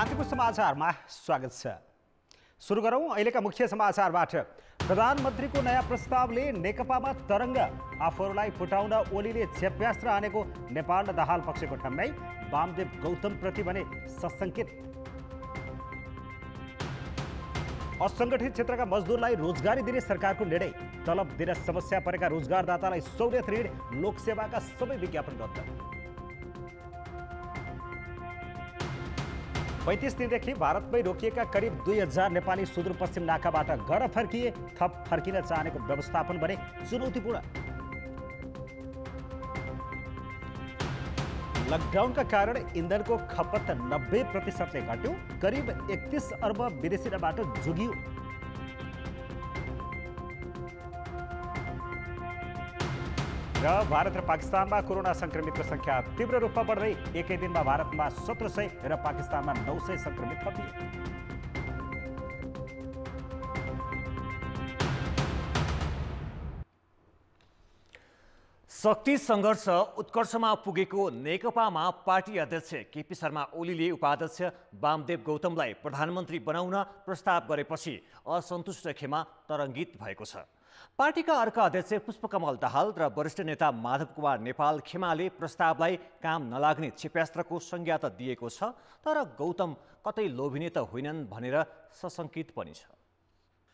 शान्तिपुर समाचारमा स्वागत छ। सुरु गरौँ अहिलेका मुख्य समाचारबाट। प्रधानमन्त्रीको नयाँ प्रस्तावले नेकपामा तरङ्ग, आफूहरूलाई फुटाउन ओलीले क्षेप्यास्त्र हानेको नेपाल र दाहाल पक्षको ठम्याई, वामदेव गौतमप्रति भने सशङ्कित। असङ्गठित क्षेत्रका मजदुरलाई रोजगारी दिने सरकारको निर्णय, तलब दिन समस्या परेका रोजगारदातालाई सहुलियत ऋण, लोकसेवाका सबै विज्ञापन रद्द। 35 दिनदेखि भारतमै रोकिएका करिब 2000 नेपाली सुदूरपश्चिम नाकाबाट घर फर्किए। थप फर्किन चाहनेको व्यवस्थापन भने चुनौतीपूर्ण। लकडाउनका कारण इन्धनको खपत 90% घट्यो। करिब 31 अर्ब विदेशी ऋणबाट जोगियो। र भारत र पाकिस्तानमा कोरोना संक्रमितको संख्या तीव्र रूपमा बढ्दै एकै दिनमा भारतमा 1700 र पाकिस्तानमा 900 संक्रमित थपिए। शक्ति सङ्घर्ष उत्कर्षमा पुगेको नेकपामा पार्टी अध्यक्ष केपी शर्मा ओलीले उपाध्यक्ष वामदेव गौतमलाई प्रधानमन्त्री बनाउन प्रस्ताव गरेपछि असन्तुष्ट खेमा तरङ्गित भएको छ। पार्टीका अर्का अध्यक्ष पुष्पकमल दाहाल र वरिष्ठ नेता माधव कुमार नेपाल खेमाले प्रस्तावलाई काम नलाग्ने क्षेप्यास्त्रको संज्ञा त दिएको छ, तर गौतम कतै लोभिने त होइनन् भनेर सशङ्कित पनि छ।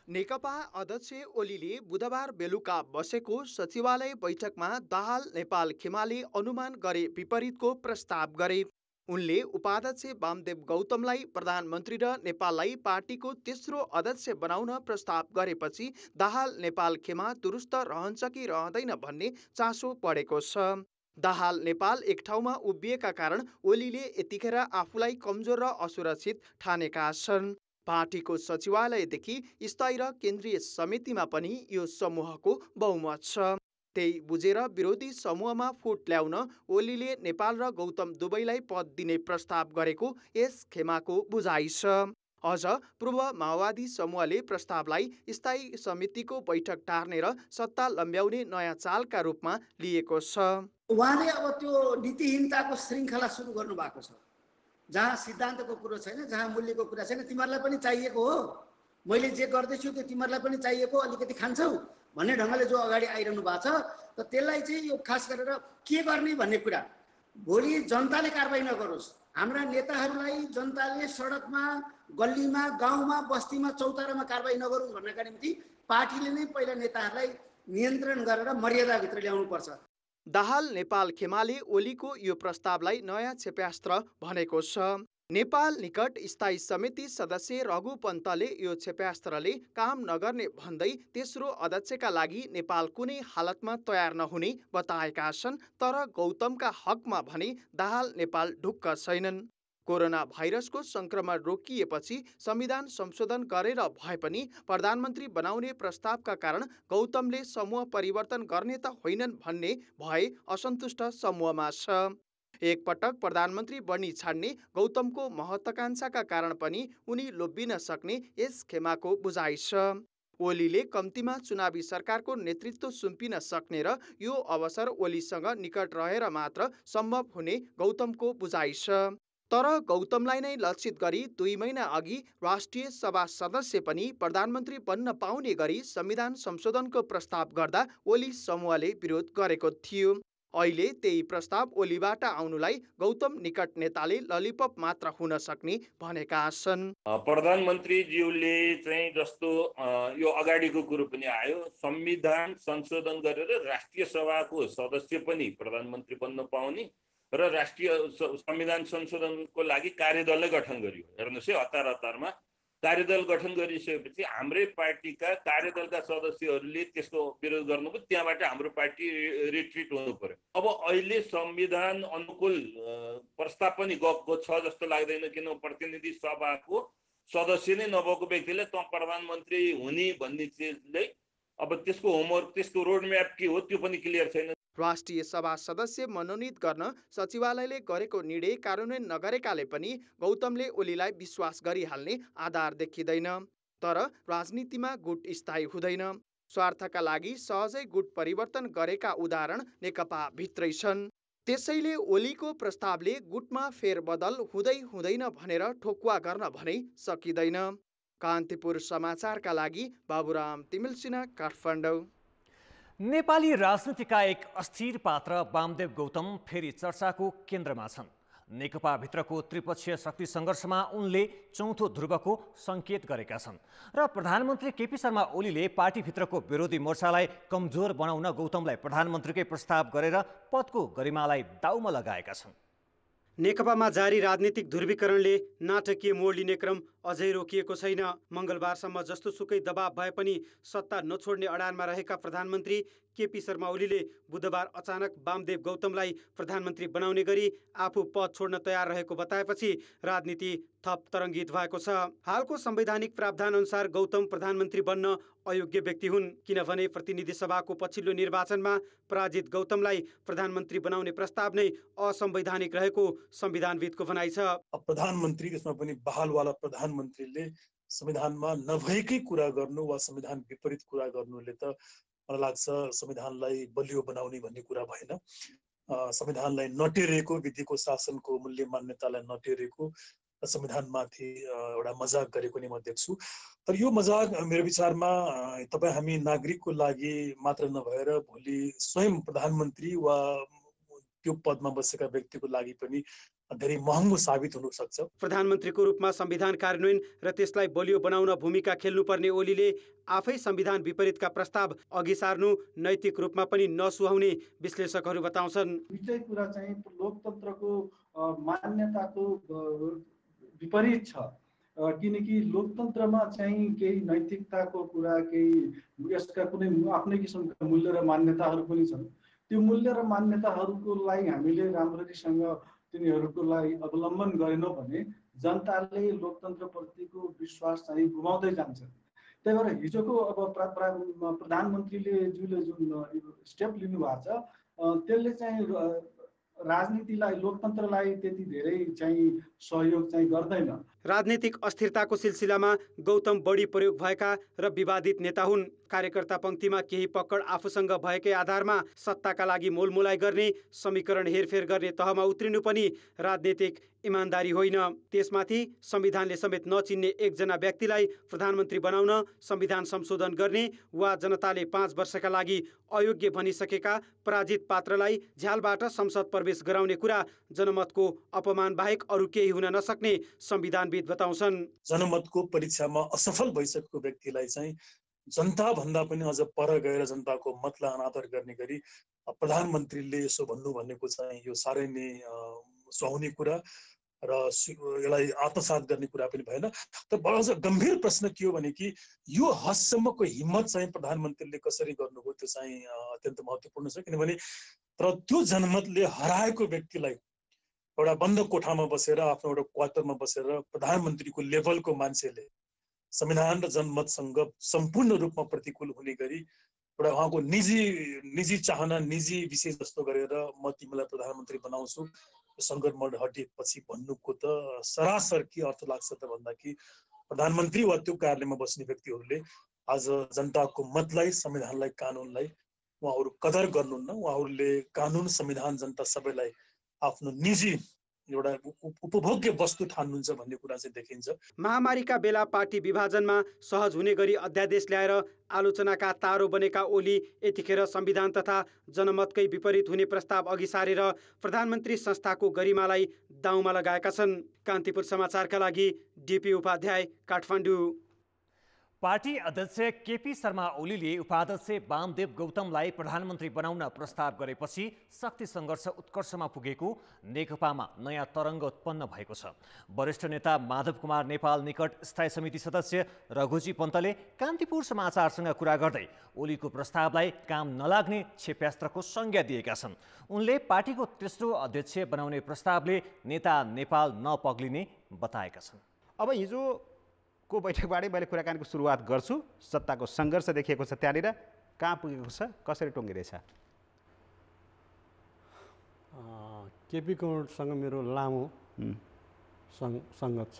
नेकपा अध्यक्ष ओलीले बुधबार बेलुका बसेको सचिवालय बैठकमा दाहाल नेपाल खेमाले अनुमान गरे विपरीतको प्रस्ताव गरे। उनले उपाध्यक्ष वामदेव गौतमलाई प्रधानमन्त्री र नेपाललाई पार्टीको तेस्रो अध्यक्ष बनाउन प्रस्ताव गरेपछि दाहाल नेपाल खेमा दुरुस्त रहन्छ कि रहँदैन भन्ने चासो बढेको छ। दाहाल नेपाल एक ठाउँमा उभिएका कारण ओलीले यतिखेर आफूलाई कमजोर र असुरक्षित ठानेका छन्। पार्टीको सचिवालयदेखि स्थायी र केन्द्रीय समितिमा पनि यो समूहको बहुमत छ। त्यही बुझेर विरोधी समूहमा फुट ल्याउन ओलीले नेपाल र गौतम दुवैलाई पद दिने प्रस्ताव गरेको यस खेमाको बुझाइ छ। अझ पूर्व माओवादी समूहले प्रस्तावलाई स्थायी समितिको बैठक टार्ने र सत्ता लम्ब्याउने नयाँ चालका रूपमा लिएको छ। उहाँले अब त्यो नीतिहीनताको श्रृङ्खला सुरु गर्नु भएको छ। जहाँ सिद्धान्तको कुरो छैन, जहाँ मूल्यको कुरा छैन, तिमीहरूलाई पनि चाहिएको हो, मैले जे गर्दैछु त्यो तिमीहरूलाई पनि चाहिएको, अलिकति खान्छौ भन्ने ढङ्गले जो अगाडि आइरहनु भएको छ, त त्यसलाई चाहिँ यो खास गरेर के गर्ने भन्ने कुरा भोलि जनताले कारबाही नगरोस्। हाम्रा नेताहरूलाई जनताले सडकमा, गल्लीमा, गाउँमा, बस्तीमा, चौतारामा कारबाही नगरौँ भन्नका निम्ति पार्टीले नै पहिला नेताहरूलाई नियन्त्रण गरेर मर्यादाभित्र ल्याउनुपर्छ। दाहाल नेपाल खेमाले ओलीको यो प्रस्तावलाई नयाँ क्षेप्यास्त्र भनेको छ। नेपाल निकट स्थायी समिति सदस्य रघु पन्तले यो क्षेप्यास्त्रले काम नगर्ने भन्दै तेस्रो अध्यक्षका लागि नेपाल कुनै हालतमा तयार नहुने बताएका छन्। तर गौतमका हकमा भने दाहाल नेपाल ढुक्क छैनन्। कोरोना भाइरसको संक्रमण रोकिएपछि संविधान संशोधन गरेर भए पनि प्रधानमन्त्री बनाउने प्रस्तावका कारण गौतमले समूह परिवर्तन गर्ने त होइनन् भन्ने भए असन्तुष्ट समूहमा छ। एकपटक प्रधानमन्त्री बन्नी छाड्ने गौतमको महत्वाकांक्षाका कारण पनि उनी लोभिन सक्ने यस खेमाको बुझाइ छ। ओलीले कम्तीमा चुनावी सरकारको नेतृत्व सुम्पिन सक्ने र यो अवसर ओलीसँग निकट रहेर मात्र सम्भव हुने गौतमको बुझाइ छ। तर गौतमलाई नै लक्षित गरी 2 महिना अघि राष्ट्रिय सभा सदस्य पनि प्रधानमन्त्री बन्न पाउने गरी संविधान संशोधनको प्रस्ताव गर्दा ओली समूहले विरोध गरेको थियो। अहिले त्यही प्रस्ताव ओलीबाट आउनुलाई गौतम निकट नेताले ललिपप मात्र हुन सक्ने भनेका छन्। प्रधानमन्त्रीज्यूले चाहिँ जस्तो यो अगाडिको कुरो पनि आयो, संविधान संशोधन गरेर राष्ट्रिय सभाको सदस्य पनि प्रधानमन्त्री बन्न पाउने र राष्ट्रिय संविधान संशोधनको लागि कार्यदललाई गठन गरियो। हेर्नुहोस् है, हतारमा कार्यदल गठन गरिसकेपछि हाम्रै पार्टीका कार्यदलका सदस्यहरूले त्यसको विरोध गर्नुभयो। त्यहाँबाट हाम्रो पार्टी रिट्रिट हुनु पर्यो। अब अहिले संविधान अनुकूल प्रस्ताव पनि गएको छ जस्तो लाग्दैन, किन प्रतिनिधि सभाको सदस्य नै नभएको व्यक्तिले त प्रधानमन्त्री हुने भन्ने चिजले अब त्यसको होमवर्क, त्यसको रोडम्याप के हो त्यो पनि क्लियर छैन। राष्ट्रिय सभा सदस्य मनोनित गर्न सचिवालयले गरेको निर्णय कार्यान्वयन नगरेकाले पनि गौतमले ओलीलाई विश्वास गरिहाल्ने आधार देखिँदैन। तर राजनीतिमा गुट स्थायी हुँदैन। स्वार्थका लागि सहजै गुट परिवर्तन गरेका उदाहरण नेकपा भित्रै छन्। त्यसैले ओलीको प्रस्तावले गुटमा फेरबदल हुँदै हुँदैन भनेर ठोकुवा गर्न भने सकिँदैन। कान्तिपुर समाचारका लागि बाबुराम तिमिल सिन्हा, काठमाडौँ। नेपाली राजनीतिका एक अस्थिर पात्र वामदेव गौतम फेरि चर्चाको केन्द्रमा छन्। नेकपाभित्रको त्रिपक्षीय शक्ति सङ्घर्षमा उनले चौथो ध्रुवको सङ्केत गरेका छन् र प्रधानमन्त्री केपी शर्मा ओलीले पार्टीभित्रको विरोधी मोर्चालाई कमजोर बनाउन गौतमलाई प्रधानमन्त्रीकै प्रस्ताव गरेर पदको गरिमालाई दाउमा लगाएका छन्। नेकपामा जारी राजनीतिक ध्रुवीकरणले नाटकीय मोड लिने क्रम अझै रोकिएको छैन। मङ्गलबारसम्म जस्तोसुकै दबाव भए पनि सत्ता नछोड्ने अडानमा रहेका प्रधानमन्त्री केपी शर्मा ओलीले बुधबार अचानक वामदेव गौतमलाई प्रधानमन्त्री बनाउने गरी आफू पद छोड्न तयार रहेको बताएपछि राजनीति थप तरङ्गित भएको छ। हालको संवैधानिक प्रावधान अनुसार गौतम प्रधानमन्त्री बन्न अयोग्य व्यक्ति हुन्, किनभने प्रतिनिधि सभाको पछिल्लो निर्वाचनमा पराजित गौतमलाई प्रधानमन्त्री बनाउने प्रस्ताव नै असंवैधानिक रहेको संविधानविदको भनाइ छ। प्रधानमन्त्री, त्यसमा पनि बहालवाला प्रधानमन्त्रीले संविधानमा नभएकै कुरा गर्नु वा संविधान विपरीत कुरा गर्नुले त मलाई लाग्छ संविधानलाई बलियो बनाउने भन्ने कुरा भएन। संविधानलाई नटेरेको, विधिको शासनको मूल्य मान्यतालाई नटेरेको संविधानमाथि एउटा मजाक गरेको नै म देख्छु। तर यो मजाक मेरो विचारमा हामी नागरिकको लागि मात्र नभएर भोलि स्वयं प्रधानमन्त्री वा त्यो पदमा बसेका व्यक्तिको लागि पनि धेरै महँगो साबित हुन सक्छ। प्रधानमन्त्रीको रूपमा संविधान कार्यान्वयन र त्यसलाई बलियो बनाउन भूमिका खेल्नुपर्ने ओलीले आफै संविधान विपरीतका प्रस्ताव अघि सार्नु नैतिक रूपमा पनि नसुहाउने विश्लेषकहरू बताउँछन्। दुईटै कुरा चाहिँ लोकतन्त्रको मान्यताको विपरीत छ, किनकि लोकतन्त्रमा चाहिँ केही नैतिकताको कुरा, केही यसका कुनै आफ्नै किसिमका मूल्य र मान्यताहरू पनि छन्। त्यो मूल्य र मान्यताहरूलाई हामीले राम्ररीसँग तिनीहरूको लागि अवलम्बन गरेनौँ भने जनताले लोकतन्त्रप्रतिको विश्वास चाहिँ गुमाउँदै जान्छ। त्यही भएर हिजोको अब प्रधानमन्त्रीले जुन स्टेप लिनुभएको छ त्यसले चाहिँ राजनीतिलाई, लोकतन्त्रलाई त्यति धेरै चाहिँ सहयोग चाहिँ गर्दैन। राजनीतिक अस्थिरताको सिलसिलामा गौतम बढी प्रयोग भएका र विवादित नेता हुन्। कार्यकर्ता पङ्क्तिमा केही पकड आफूसँग भएकै आधारमा सत्ताका लागि मोलमोलाई गर्ने, समीकरण हेरफेर गर्ने तहमा उत्रिनु पनि राजनीतिक इमान्दारी होइन। त्यसमाथि संविधानले समेत नचिन्ने एकजना व्यक्तिलाई प्रधानमन्त्री बनाउन संविधान संशोधन गर्ने वा जनताले 5 वर्षका लागि अयोग्य भनिसकेका पराजित पात्रलाई झ्यालबाट संसद प्रवेश गराउने कुरा जनमतको अपमान बाहेक अरू केही हुन नसक्ने संविधानविद बताउँछन्। जनमतको परीक्षामा असफल भइसकेको व्यक्तिलाई चाहिँ जनता भन्दा पनि अझ पर गएर जनताको मतलाई अनादर गर्ने गरी प्रधानमन्त्रीले यसो भन्नु भनेको चाहिँ यो साह्रै नै सुहाउने कुरा र यसलाई आत्मसात गर्ने कुरा पनि भएन। तर बडो गम्भीर प्रश्न के हो भने कि यो हदसम्मको हिम्मत चाहिँ प्रधानमन्त्रीले कसरी गर्नुभयो त्यो चाहिँ अत्यन्त महत्त्वपूर्ण छ। किनभने तर त्यो जनमतले हराएको व्यक्तिलाई एउटा बन्द कोठामा बसेर, आफ्नो एउटा क्वार्टरमा बसेर प्रधानमन्त्रीको लेभलको मान्छेले संविधान र जनमतसँग सम्पूर्ण रूपमा प्रतिकूल हुने गरी एउटा उहाँको निजी चाहना, निजी विषय जस्तो गरेर म तिमीलाई प्रधानमन्त्री बनाउँछु सङ्कटमोड हटेपछि भन्नुको त सरासर के अर्थ लाग्छ त भन्दा कि प्रधानमन्त्री वा त्यो कार्यालयमा बस्ने व्यक्तिहरूले आज जनताको मतलाई, संविधानलाई, कानुनलाई उहाँहरू कदर गर्नुहुन्न। उहाँहरूले कानुन, संविधान, जनता सबैलाई आफ्नो निजी एउटा उपभोग्य वस्तु ठान्नुहुन्छ भन्ने कुरा चाहिँ देखिन्छ। महामारीका बेला पार्टी विभाजनमा सहज हुने गरी अध्यादेश ल्याएर आलोचनाका तारो बनेका ओली यतिखेर संविधान तथा जनमतकै विपरीत हुने प्रस्ताव अघि सारेर प्रधानमन्त्री संस्थाको गरिमालाई दाउमा लगाएका छन्। कान्तिपुर समाचारका लागि डिपी उपाध्याय, काठमाडौँ। पार्टी अध्यक्ष केपी शर्मा ओलीले उपाध्यक्ष वामदेव गौतमलाई प्रधानमन्त्री बनाउन प्रस्ताव गरेपछि शक्ति सङ्घर्ष उत्कर्षमा पुगेको नेकपामा नयाँ तरङ्ग उत्पन्न भएको छ। वरिष्ठ नेता माधव कुमार नेपाल निकट स्थायी समिति सदस्य रघुजी पन्तले कान्तिपुर समाचारसँग कुरा गर्दै ओलीको प्रस्तावलाई काम नलाग्ने क्षेप्यास्त्रको संज्ञा दिएका छन्। उनले पार्टीको तेस्रो अध्यक्ष बनाउने प्रस्तावले नेता नेपाल नपग्लिने बताएका छन्। अब हिजो को बैठकबाटै मैले कुराकानीको सुरुवात गर्छु। सत्ताको सङ्घर्ष देखिएको छ, त्यहाँनिर कहाँ पुगेको छ, कसरी टुङ्गिरहेछ? केपी गौडसँग मेरो लामो सङ्गत छ।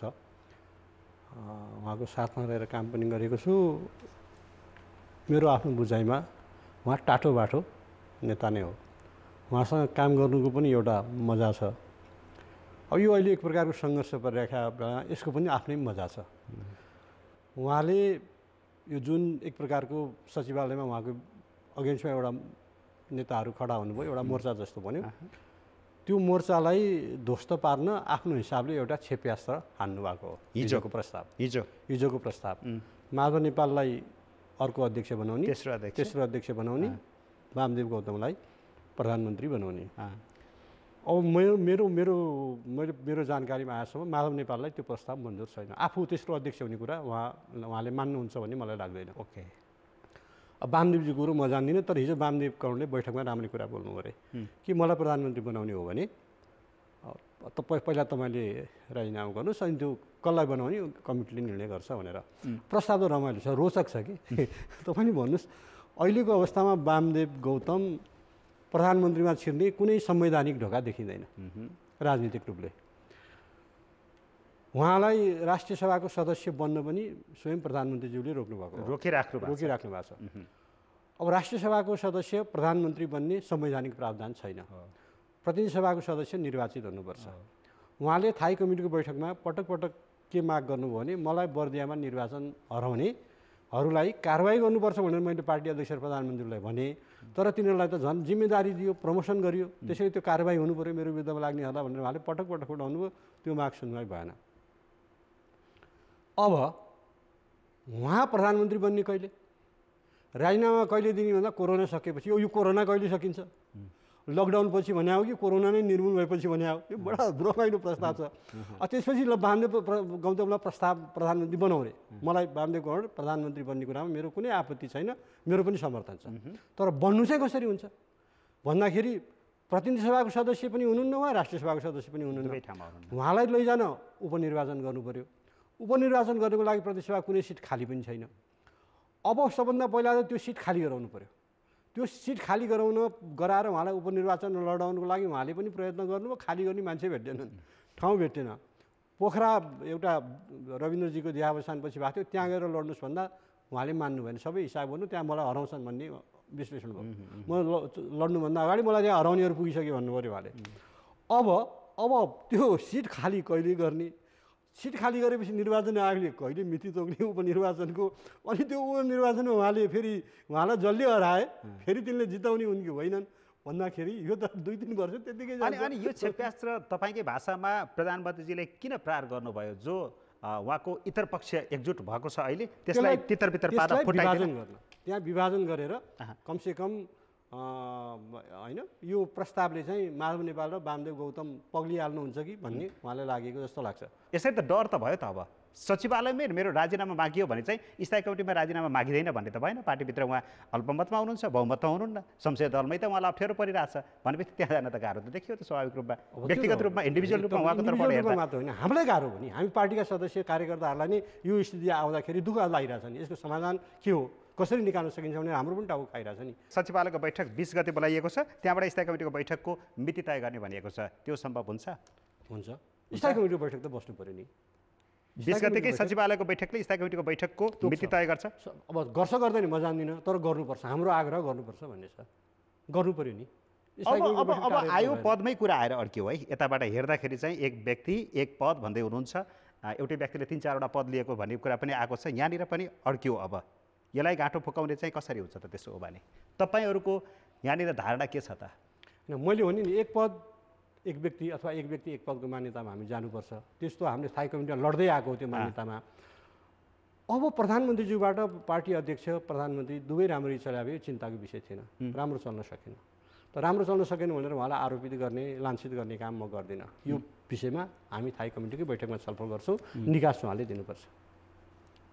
उहाँको साथमा रहेर काम पनि गरेको छु। मेरो आफ्नो बुझाइमा उहाँ टाटो बाटो नेता नै हो। उहाँसँग काम गर्नुको पनि एउटा मजा छ। अब यो अहिले एक प्रकारको सङ्घर्ष परिरहेका बेला यसको पनि आफ्नै मजा छ। उहाँले यो जुन एक प्रकारको सचिवालयमा उहाँको अगेन्स्टमा एउटा नेताहरू खडा हुनुभयो, एउटा मोर्चा जस्तो बन्यो, त्यो मोर्चालाई ध्वस्त पार्न आफ्नो हिसाबले एउटा क्षेप्यास्त्र हान्नुभएको हो। हिजोको प्रस्ताव माधव नेपाललाई अर्को अध्यक्ष बनाउने, तेस्रो अध्यक्ष बनाउने, वामदेव गौतमलाई प्रधानमन्त्री बनाउने। अब मेरो जानकारीमा आएसम्म माधव नेपाललाई त्यो प्रस्ताव मन्जुर छैन। आफू तेस्रो अध्यक्ष हुने कुरा उहाँले मान्नुहुन्छ भन्ने मलाई लाग्दैन। ओके, अब वामदेवजी कुरो म जान्दिनँ, तर हिजो वामदेव कौरले बैठकमा राम्रै कुरा बोल्नु अरे कि मलाई प्रधानमन्त्री बनाउने हो भने पहिला तपाईँले राजीनामा गर्नुहोस्, अनि त्यो कसलाई बनाउने कमिटीले निर्णय गर्छ भनेर। प्रस्ताव त रमाइलो छ, रोचक छ कि तपाईँले भन्नुहोस्, अहिलेको अवस्थामा वामदेव गौतम प्रधानमन्त्रीमा छिर्ने कुनै संवैधानिक ढोका देखिँदैन राजनीतिक रूपले। उहाँलाई राष्ट्रिय सभाको सदस्य बन्न पनि स्वयं प्रधानमन्त्रीज्यूले रोकिराख्नु भएको छ। अब राष्ट्रिय सभाको सदस्य प्रधानमन्त्री बन्ने संवैधानिक प्रावधान छैन। प्रतिनिधि सभाको सदस्य निर्वाचित हुनुपर्छ। उहाँले थाई कमिटीको बैठकमा पटक पटक के माग गर्नुभयो भने मलाई बर्दियामा निर्वाचन हराउनेहरूलाई कारवाही गर्नुपर्छ भनेर मैले पार्टी अध्यक्ष प्रधानमन्त्रीलाई भने, तर तिनीहरूलाई त झन् जिम्मेदारी दियो, प्रमोसन गरियो, त्यसैले त्यो कारवाही हुनु पऱ्यो मेरो विरुद्धमा लाग्नेहरूलाई भनेर उहाँले पटक पटक उठाउनुभयो। त्यो माग सुनवाई भएन। अब उहाँ प्रधानमन्त्री बन्ने कहिले, राजीनामा कहिले दिने भन्दा कोरोना सकेपछि। यो कोरोना कहिले सकिन्छ? लकडाउन पछि भने हो कि कोरोना नै निर्मूल भएपछि भने हो? यो बडा रमाइलो प्रस्ताव छ। त्यसपछि वामदेव गौतमलाई प्रधानमन्त्री बनाउने, मलाई वामदेव गौड प्रधानमन्त्री बन्ने कुरामा मेरो कुनै आपत्ति छैन, मेरो पनि समर्थन छ। तर बन्नु चाहिँ कसरी हुन्छ भन्दाखेरि प्रतिनिधि सभाको सदस्य पनि हुनुहुन्न, उहाँ राष्ट्रिय सभाको सदस्य पनि हुनुहुन्न। उहाँलाई लैजान उपनिर्वाचन गर्नु पर्यो। उपनिर्वाचन गर्नुको लागि प्रतिनिधि सभा कुनै सिट खाली पनि छैन। अब सबभन्दा पहिला त त्यो सिट खाली गराउनु पर्यो। त्यो सिट खाली गराएर उहाँलाई उपनिर्वाचन लडाउनुको लागि उहाँले पनि प्रयत्न गर्नुभयो। खाली गर्ने मान्छे भेट्दैनन्, ठाउँ भेटेन। पोखरा एउटा रविन्द्रजीको देहावसानपछि भएको थियो, त्यहाँ गएर लड्नुहोस् भन्दा उहाँले मान्नु भएन। सबै हिसाब गर्नु त्यहाँ मलाई हराउँछन् भन्ने विश्लेषण भयो। म लड्नुभन्दा अगाडि मलाई त्यहाँ हराउनेहरू पुगिसक्यो भन्नु पऱ्यो उहाँले। अब त्यो सिट खाली कहिले गर्ने? सिट खाली गरेपछि निर्वाचन आयोगले कहिले मिति तोक्ने उपनिर्वाचनको? अनि त्यो उपनिर्वाचनमा उहाँले फेरि उहाँलाई जसले हराए फेरि तिनले जिताउने उनकी होइनन् भन्दाखेरि यो त 2-3 वर्ष त्यतिकै जान्छ। अनि यो क्षेप्यास्त्र तपाईँकै भाषामा प्रधानमन्त्रीजीले किन प्रहार गर्नुभयो? जो उहाँको इतर पक्ष एकजुट भएको छ अहिले, त्यसलाई तितर-बितर पार्न फुटाइदिन गर्न, त्यहाँ विभाजन गरेर कमसेकम होइन यो प्रस्तावले चाहिँ माधव नेपाल र वामदेव गौतम पग्लिहाल्नुहुन्छ कि भन्ने उहाँलाई लागेको जस्तो लाग्छ। यसै त डर त भयो त। अब सचिवालयमै मेरो राजीनामा मागियो भने चाहिँ स्थायी कमिटीमा राजीनामा मागिँदैन भन्ने त भएन। पार्टीभित्र उहाँ अल्पमतमा हुनुहुन्छ, बहुमतमा हुनुहुन्न, संसदीय दलमै त उहाँलाई अप्ठ्यारो परिरहेछ भनेपछि त्यहाँ जान त गाह्रो त देखियो त स्वाभाविक रूपमा। व्यक्तिगत रूपमा इन्डिभिजुअल रूपमा उहाँको तर्फबाट हेर्दा मात्र होइन, हामीलाई गाह्रो हो नि। हामी पार्टीका सदस्य कार्यकर्ताहरूलाई नै यो स्थिति आउँदाखेरि दुःख लागिरहेछ नि। यसको समाधान के हो, कसरी निकाल्न सकिन्छ भने हाम्रो पनि टाउको खाइरहेछ नि। सचिवालयको बैठक 20 गते बोलाइएको छ, त्यहाँबाट स्थायी कमिटीको बैठकको मिति तय गर्ने भनिएको छ। त्यो सम्भव हुन्छ? हुन्छ, स्थायी कमिटीको बैठक त बस्नु पऱ्यो नि। 20 गतेकै सचिवालयको बैठकले स्थायी कमिटीको बैठकको मिति तय गर्छ। अब गर्छ गर्दैन म जान्दिनँ, तर गर्नुपर्छ, हाम्रो आग्रह गर्नुपर्छ भन्ने छ। गर्नु पऱ्यो नि। अब आयो पदमै कुरा आएर अड्क्यो है। यताबाट हेर्दाखेरि चाहिँ एक व्यक्ति एक पद भन्दै हुनुहुन्छ, एउटै व्यक्तिले 3-4वटा पद लिएको भन्ने कुरा पनि आएको छ। यहाँनिर पनि अड्क्यो। अब यसलाई गाँठो फुकाउने चाहिँ कसरी हुन्छ त? त्यसो हो भने तपाईँहरूको यहाँनिर धारणा के छ त? मैले भने नि एक पद एक व्यक्ति अथवा एक व्यक्ति एक पदको मान्यतामा हामी जानुपर्छ। त्यस्तो हामीले स्थायी कमिटीमा लड्दै आएको हो त्यो मान्यतामा। अब प्रधानमन्त्रीज्यूबाट पार्टी अध्यक्ष प्रधानमन्त्री दुवै राम्ररी चलायो, चिन्ताको विषय थिएन, राम्रो चल्न सकेन। तर राम्रो चल्न सकेन भनेर उहाँलाई आरोपित गर्ने, लान्छित गर्ने काम म गर्दिनँ। यो विषयमा हामी थाई कमिटीकै बैठकमा छलफल गर्छौँ, निकास उहाँले दिनुपर्छ।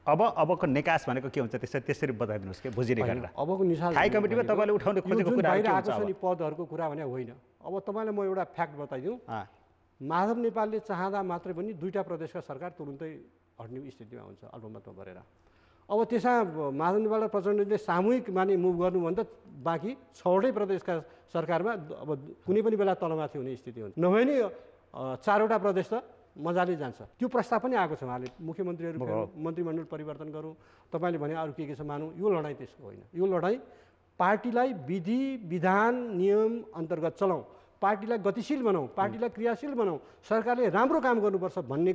अबको निकास भनेको के हुन्छ त्यसरी बताइदिनुहोस् कि बुझिने गरेर। अबको निकास थाई कमिटीमा तपाईँले उठाउने खोजेको कुरा बाहिर आएको छ नि पदहरूको कुरा भने होइन। अब तपाईँलाई म एउटा फ्याक्ट बताइदिउँ, माधव नेपालले चाहँदा मात्रै पनि 2टा प्रदेशका सरकार तुरुन्तै हट्ने स्थितिमा हुन्छ अल्पमतमा भरेर। अब त्यसमा माधव नेपाल र प्रचण्डले सामूहिक मुभ गर्नुभन्दा बाँकी 6वटै प्रदेशका सरकारमा अब कुनै पनि बेला तलमाथि हुने स्थिति हुन्छ। नभए नि 4वटा प्रदेश त मजाले जान्छ। त्यो प्रस्ताव पनि आएको छ उहाँले, मुख्यमन्त्रीहरू मन्त्रीमण्डल परिवर्तन गरौँ, तपाईँले भने अरू के छ मानौँ। यो लडाइँ त्यसको होइन। यो लडाइँ पार्टीलाई विधि विधान नियम अन्तर्गत चलाउँ, पार्टीलाई गतिशील बनाऊ, पार्टीलाई क्रियाशील बनाऊ, सरकारले राम्रो काम गर्नुपर्छ भन्ने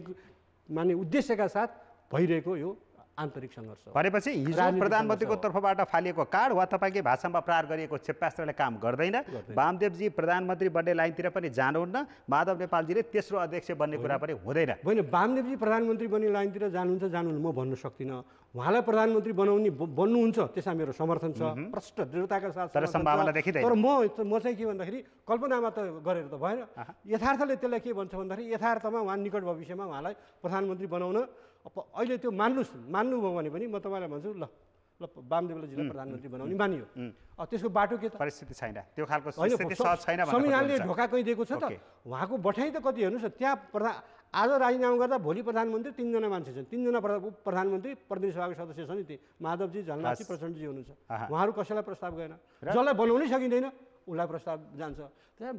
माने उद्देश्यका साथ भइरहेको यो आन्तरिक सङ्घर्ष। भनेपछि हिजो प्रधानमन्त्रीको तर्फबाट फालिएको कार्ड वा तपाईँकै भाषामा प्रहार गरिएको क्षेप्यास्त्रले काम गर्दैन। वामदेवजी प्रधानमन्त्री बन्ने लाइनतिर पनि जानुहुन्न, माधव नेपालजीले तेस्रो अध्यक्ष बन्ने कुरा पनि हुँदैन। होइन, वामदेवजी प्रधानमन्त्री बन्ने लाइनतिर जानुहुन्छ जानुहुन्न म भन्न सक्दिनँ। उहाँलाई प्रधानमन्त्री बन्नुहुन्छ त्यसमा मेरो समर्थन छ, प्रष्ट दृढताका साथ। तर सम्भावना देखिँदैन। तर म चाहिँ के भन्दाखेरि कल्पनामा त गरेर त भएन। यथार्थले त्यसलाई के भन्छ भन्दाखेरि यथार्थमा उहाँ निकट भविष्यमा उहाँलाई प्रधानमन्त्री बनाउन अहिले त्यो मान्नुभयो भने पनि म तपाईँलाई भन्छु ल वामदेवजीलाई प्रधानमन्त्री बनाउने मानियो। त्यसको बाटो के त? परिस्थिति छैन, त्यो खालको स्थिति सहज छैन। संविधानले ढोका कहीँ दिएको छ त। उहाँको बठाइ त कति हेर्नुहोस् न, त्यहाँ आज राजीनामा गर्दा भोलि प्रधानमन्त्री 3 जना मान्छे छन्, 3 जना प्रधानमन्त्री प्रतिनिधि सभाको सदस्य छन् नि। ती माधवजी, झलनाथजी, प्रचण्डजी हुनुहुन्छ। उहाँहरू कसैलाई प्रस्ताव गएन, जसलाई बनाउनै सकिँदैन उसलाई प्रस्ताव जान्छ। त्यहाँ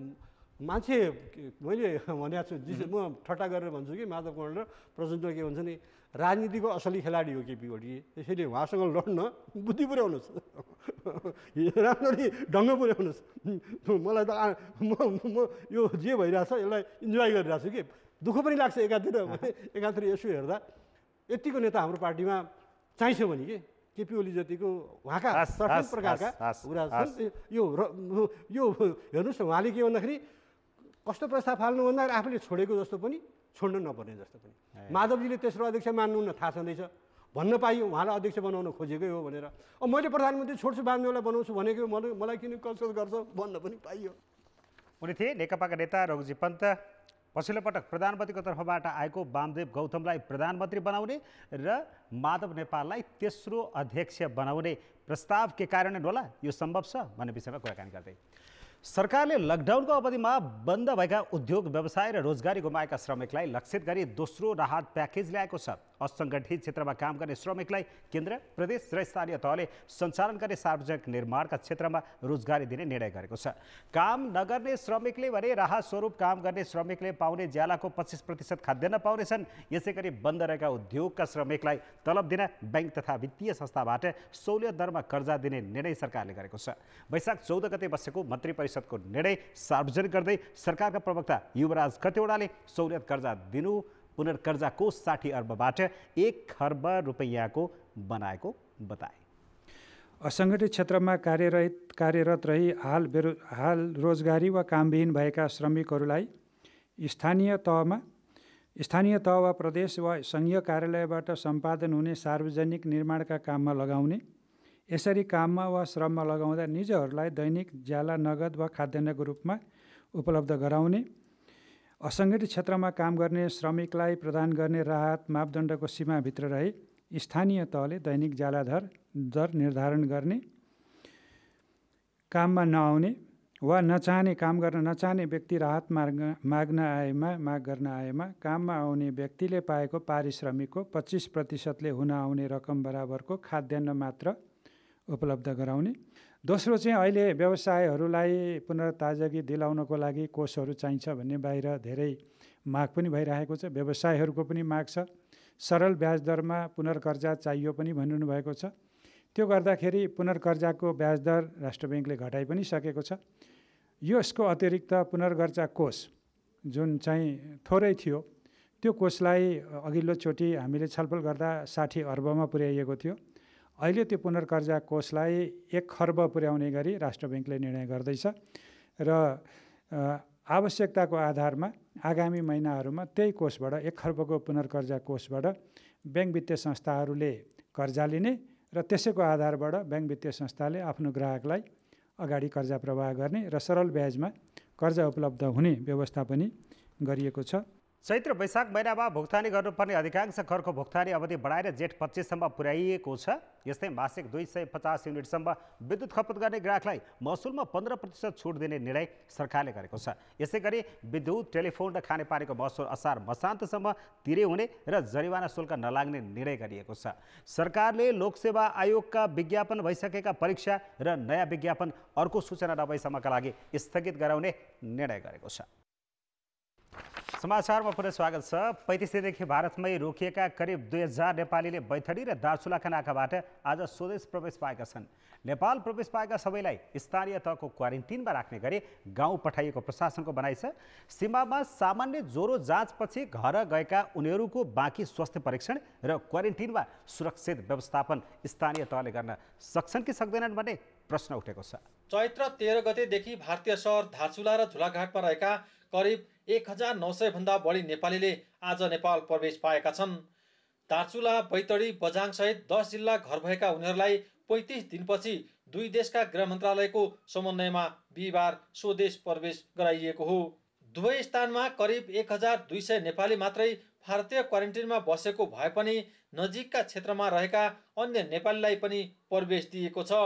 मान्छे मैले भनेको छु, म ठट्टा गरेर भन्छु कि माधव कर्ण र प्रचण्ड के भन्छ नि, राजनीतिको असली खेलाडी हो केपी ओली। त्यसैले उहाँसँग लड्न बुद्धि पुर्याउनुहोस्, राम्ररी ढङ्ग पुर्याउनुहोस्। मलाई त म यो जे भइरहेछ यसलाई इन्जोय गरिरहेको छु कि दुःख पनि लाग्छ एकातिर यसो हेर्दा। यतिको नेता हाम्रो पार्टीमा चाहिन्छ भने के केपी ओली जतिको उहाँका सठिक प्रकारका कुरा छन्। यो हेर्नुहोस् न, उहाँले के भन्दाखेरि कस्तो प्रस्ताव फाल्नु भन्दाखेरि आफूले छोडेको जस्तो पनि छोड्न नपर्ने जस्तो पनि। माधवजीले तेस्रो अध्यक्ष मान्नुहुन्न, थाहा छँदैछ, भन्न पाइयो उहाँलाई अध्यक्ष बनाउन खोजेकै हो भनेर। मैले प्रधानमन्त्री छोड्छु वामदेवलाई बनाउँछु भनेको मलाई किन कसरत गर्छ भन्न पनि पाइयो। उनी थिए नेकपाका नेता रघुजी पन्त। पछिल्लो पटक प्रधानमन्त्रीको तर्फबाट आएको वामदेव गौतमलाई प्रधानमन्त्री बनाउने र माधव नेपाललाई तेस्रो अध्यक्ष बनाउने प्रस्ताव के कार्यान्वयन होला, यो सम्भव छ भन्ने विषयमा कुराकानी गर्दै सरकारले लकडाउनको अवधिमा बन्द भएका उद्योग व्यवसाय र रोजगारी गुमाएका श्रमिकलाई लक्षित गरी दोस्रो राहत प्याकेज ल्याएको छ। असङ्गठित क्षेत्रमा काम गर्ने श्रमिकलाई केन्द्र, प्रदेश र स्थानीय तहले सञ्चालन गर्ने सार्वजनिक निर्माणका क्षेत्रमा रोजगारी दिने निर्णय गरेको छ। काम नगर्ने श्रमिकले भने राहत स्वरूप काम गर्ने श्रमिकले पाउने ज्यालाको 25% खाद्यान्न पाउनेछन्। यसै गरी बन्द रहेका उद्योगका श्रमिकलाई तलब दिन बैंक तथा वित्तीय संस्थाबाट सहुलियत दरमा कर्जा दिने निर्णय सरकारले गरेको छ। वैशाख 14 गते बसेको मन्त्री परिषदको निर्णय सार्वजनिक गर्दै सरकारका प्रवक्ता युवराज कतिवटाले सहुलियत कर्जा दिनु पुनर्कर्जा कोष 60 अर्बबाट 1 खर्ब रुपैयाँको बनाएको बताए। असङ्गठित क्षेत्रमा कार्यरत रही हाल रोजगारी वा कामविहीन भएका श्रमिकहरूलाई स्थानीय तह वा प्रदेश वा सङ्घीय कार्यालयबाट सम्पादन हुने सार्वजनिक निर्माणका काममा लगाउने, यसरी काममा वा श्रममा लगाउँदा निजहरूलाई दैनिक ज्याला नगद वा खाद्यान्नको रूपमा उपलब्ध गराउने, असङ्गठित क्षेत्रमा काम गर्ने श्रमिकलाई प्रदान गर्ने राहत मापदण्डको सीमाभित्र रही स्थानीय तहले दैनिक ज्याला दर निर्धारण गर्ने, काममा नआउने वा नचाहने काम गर्न नचाहने व्यक्ति राहत माग गर्न आएमा काममा आउने व्यक्तिले पाएको पारिश्रमिकको 25%ले हुन आउने रकम बराबरको खाद्यान्न मात्र उपलब्ध गराउने। दोस्रो चाहिँ अहिले व्यवसायहरूलाई पुनर्ताजगी दिलाउनको लागि कोषहरू चाहिन्छ भन्ने बाहिर धेरै माग पनि भइरहेको छ। व्यवसायहरूको पनि माग छ। सरल ब्याज दरमा पुनर्कर्जा चाहियो पनि भन्नु भएको छ। त्यो गर्दाखेरि पुनर्कर्जाको ब्याज दर राष्ट्र ब्याङ्कले घटाइ पनि सकेको छ। यसको अतिरिक्त पुनर्कर्जा कोष जुन चाहिँ थोरै थियो त्यो कोषलाई अघिल्लोचोटि हामीले छलफल गर्दा 60 अर्बमा पुर्याइएको थियो। अहिले त्यो पुनर्कर्जा कोषलाई 1 खर्ब पुर्याउने गरी राष्ट्र ब्याङ्कले निर्णय गर्दैछ र आवश्यकताको आधारमा आगामी महिनाहरूमा त्यही कोषबाट 1 खर्बको पुनर्कर्जा कोषबाट ब्याङ्क वित्तीय संस्थाहरूले कर्जा लिने र त्यसैको आधारबाट ब्याङ्क वित्तीय संस्थाले आफ्नो ग्राहकलाई अगाडि कर्जा प्रवाह गर्ने र सरल ब्याजमा कर्जा उपलब्ध हुने व्यवस्था पनि गरिएको छ। चैत्र वैशाख महिनामा भुक्तानी गर्नुपर्ने अधिकांश करको भुक्तानी अवधि बढाएर जेठ 25 सम्म पुर्याइएको छ। यस्तै मासिक 250 युनिटसम्म विद्युत खपत गर्ने ग्राहकलाई महसुलमा 15% छुट दिने निर्णय सरकारले गरेको छ। यसै गरी विद्युत, टेलिफोन र खानेपानीको महसुल असार मसान्तसम्म तिरे हुने र जरिवाना शुल्क नलाग्ने निर्णय गरिएको छ। सरकारले लोकसेवा आयोगका विज्ञापन भइसकेका परीक्षा र नयाँ विज्ञापन अर्को सूचना नभएसम्मका लागि स्थगित गराउने निर्णय गरेको छ। समाचारमा पुनः स्वागत छ। 35 दिनदेखि भारतमै रोकिएका करिब 2000 नेपालीले बैतडी र दार्चुलाका नाकाबाट आज स्वदेश प्रवेश पाएका छन्। नेपाल प्रवेश पाएका सबैलाई स्थानीय तहको क्वारेन्टिनमा राख्ने गरी गाउँ पठाइएको प्रशासनको भनाइ छ। सीमामा सामान्य ज्वरो जाँचपछि घर गएका उनीहरूको बाँकी स्वास्थ्य परीक्षण र क्वारेन्टिनमा सुरक्षित व्यवस्थापन स्थानीय तहले गर्न सक्छन् कि सक्दैनन् भन्ने प्रश्न उठेको छ। चैत्र 13 गतेदेखि भारतीय सहर धारचुला र झुलाघाटमा रहेका करिब 1900 भन्दा बढी नेपालीले आज नेपाल प्रवेश पाएका छन्। धारचुला, बैतडी, बझाङ सहित 10 जिल्ला घर भएका उनीहरूलाई 35 दिनपछि दुई देशका गृह मन्त्रालयको समन्वयमा बिहिबार स्वदेश प्रवेश गराइएको हो। दुवै स्थानमा करिब 1200 नेपाली मात्रै भारतीय क्वारेन्टिनमा बसेको भए पनि नजिकका क्षेत्रमा रहेका अन्य नेपालीलाई पनि प्रवेश दिएको छ।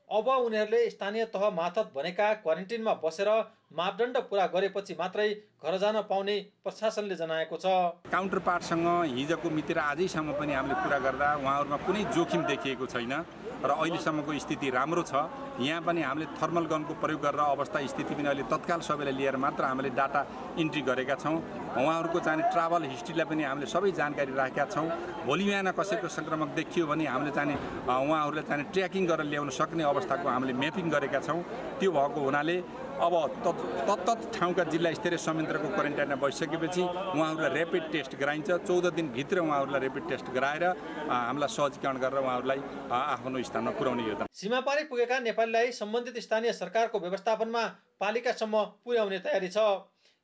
अब उनीहरूले स्थानीय तह मार्फत बनेका क्वारेन्टिनमा बसेर मापदण्ड पूरा गरेपछि मात्रै घर जान पाउने प्रशासनले जनाएको छ। काउन्टर पार्टसँग हिजोको मिति र आजैसम्म पनि हामीले कुरा गर्दा उहाँहरूमा कुनै जोखिम देखिएको छैन र अहिलेसम्मको स्थिति राम्रो छ। यहाँ पनि हामीले थर्मल गनको प्रयोग गरेर अवस्था स्थिति पनि अहिले तत्काल सबैलाई लिएर मात्र हामीले डाटा इन्ट्री गरेका छौँ। उहाँहरूको चाहिँ ट्राभल हिस्ट्रीलाई पनि हामीले सबै जानकारी राखेका छौँ। भोलि बिहान कसैको सङ्क्रमक देखियो भने हामीले चाहिँ उहाँहरूलाई चाहिँ ट्र्याकिङ गरेर ल्याउन सक्ने अवस्थाको हामीले म्यापिङ गरेका छौँ। त्यो भएको हुनाले अब तत्त ठाउँका जिल्ला स्तरीय संयन्त्रको क्वारेन्टाइनमा बसिसकेपछि उहाँहरूलाई ऱ्यापिड टेस्ट गराइन्छ। 14 दिनभित्र उहाँहरूलाई ऱ्यापिड टेस्ट गराएर हामीलाई सहजीकरण गरेर उहाँहरूलाई आफ्नो स्थानमा पुर्याउने योजना। सीमापारी पुगेका नेपालीलाई सम्बन्धित स्थानीय सरकारको व्यवस्थापनमा पालिकासम्म पुर्याउने तयारी छ।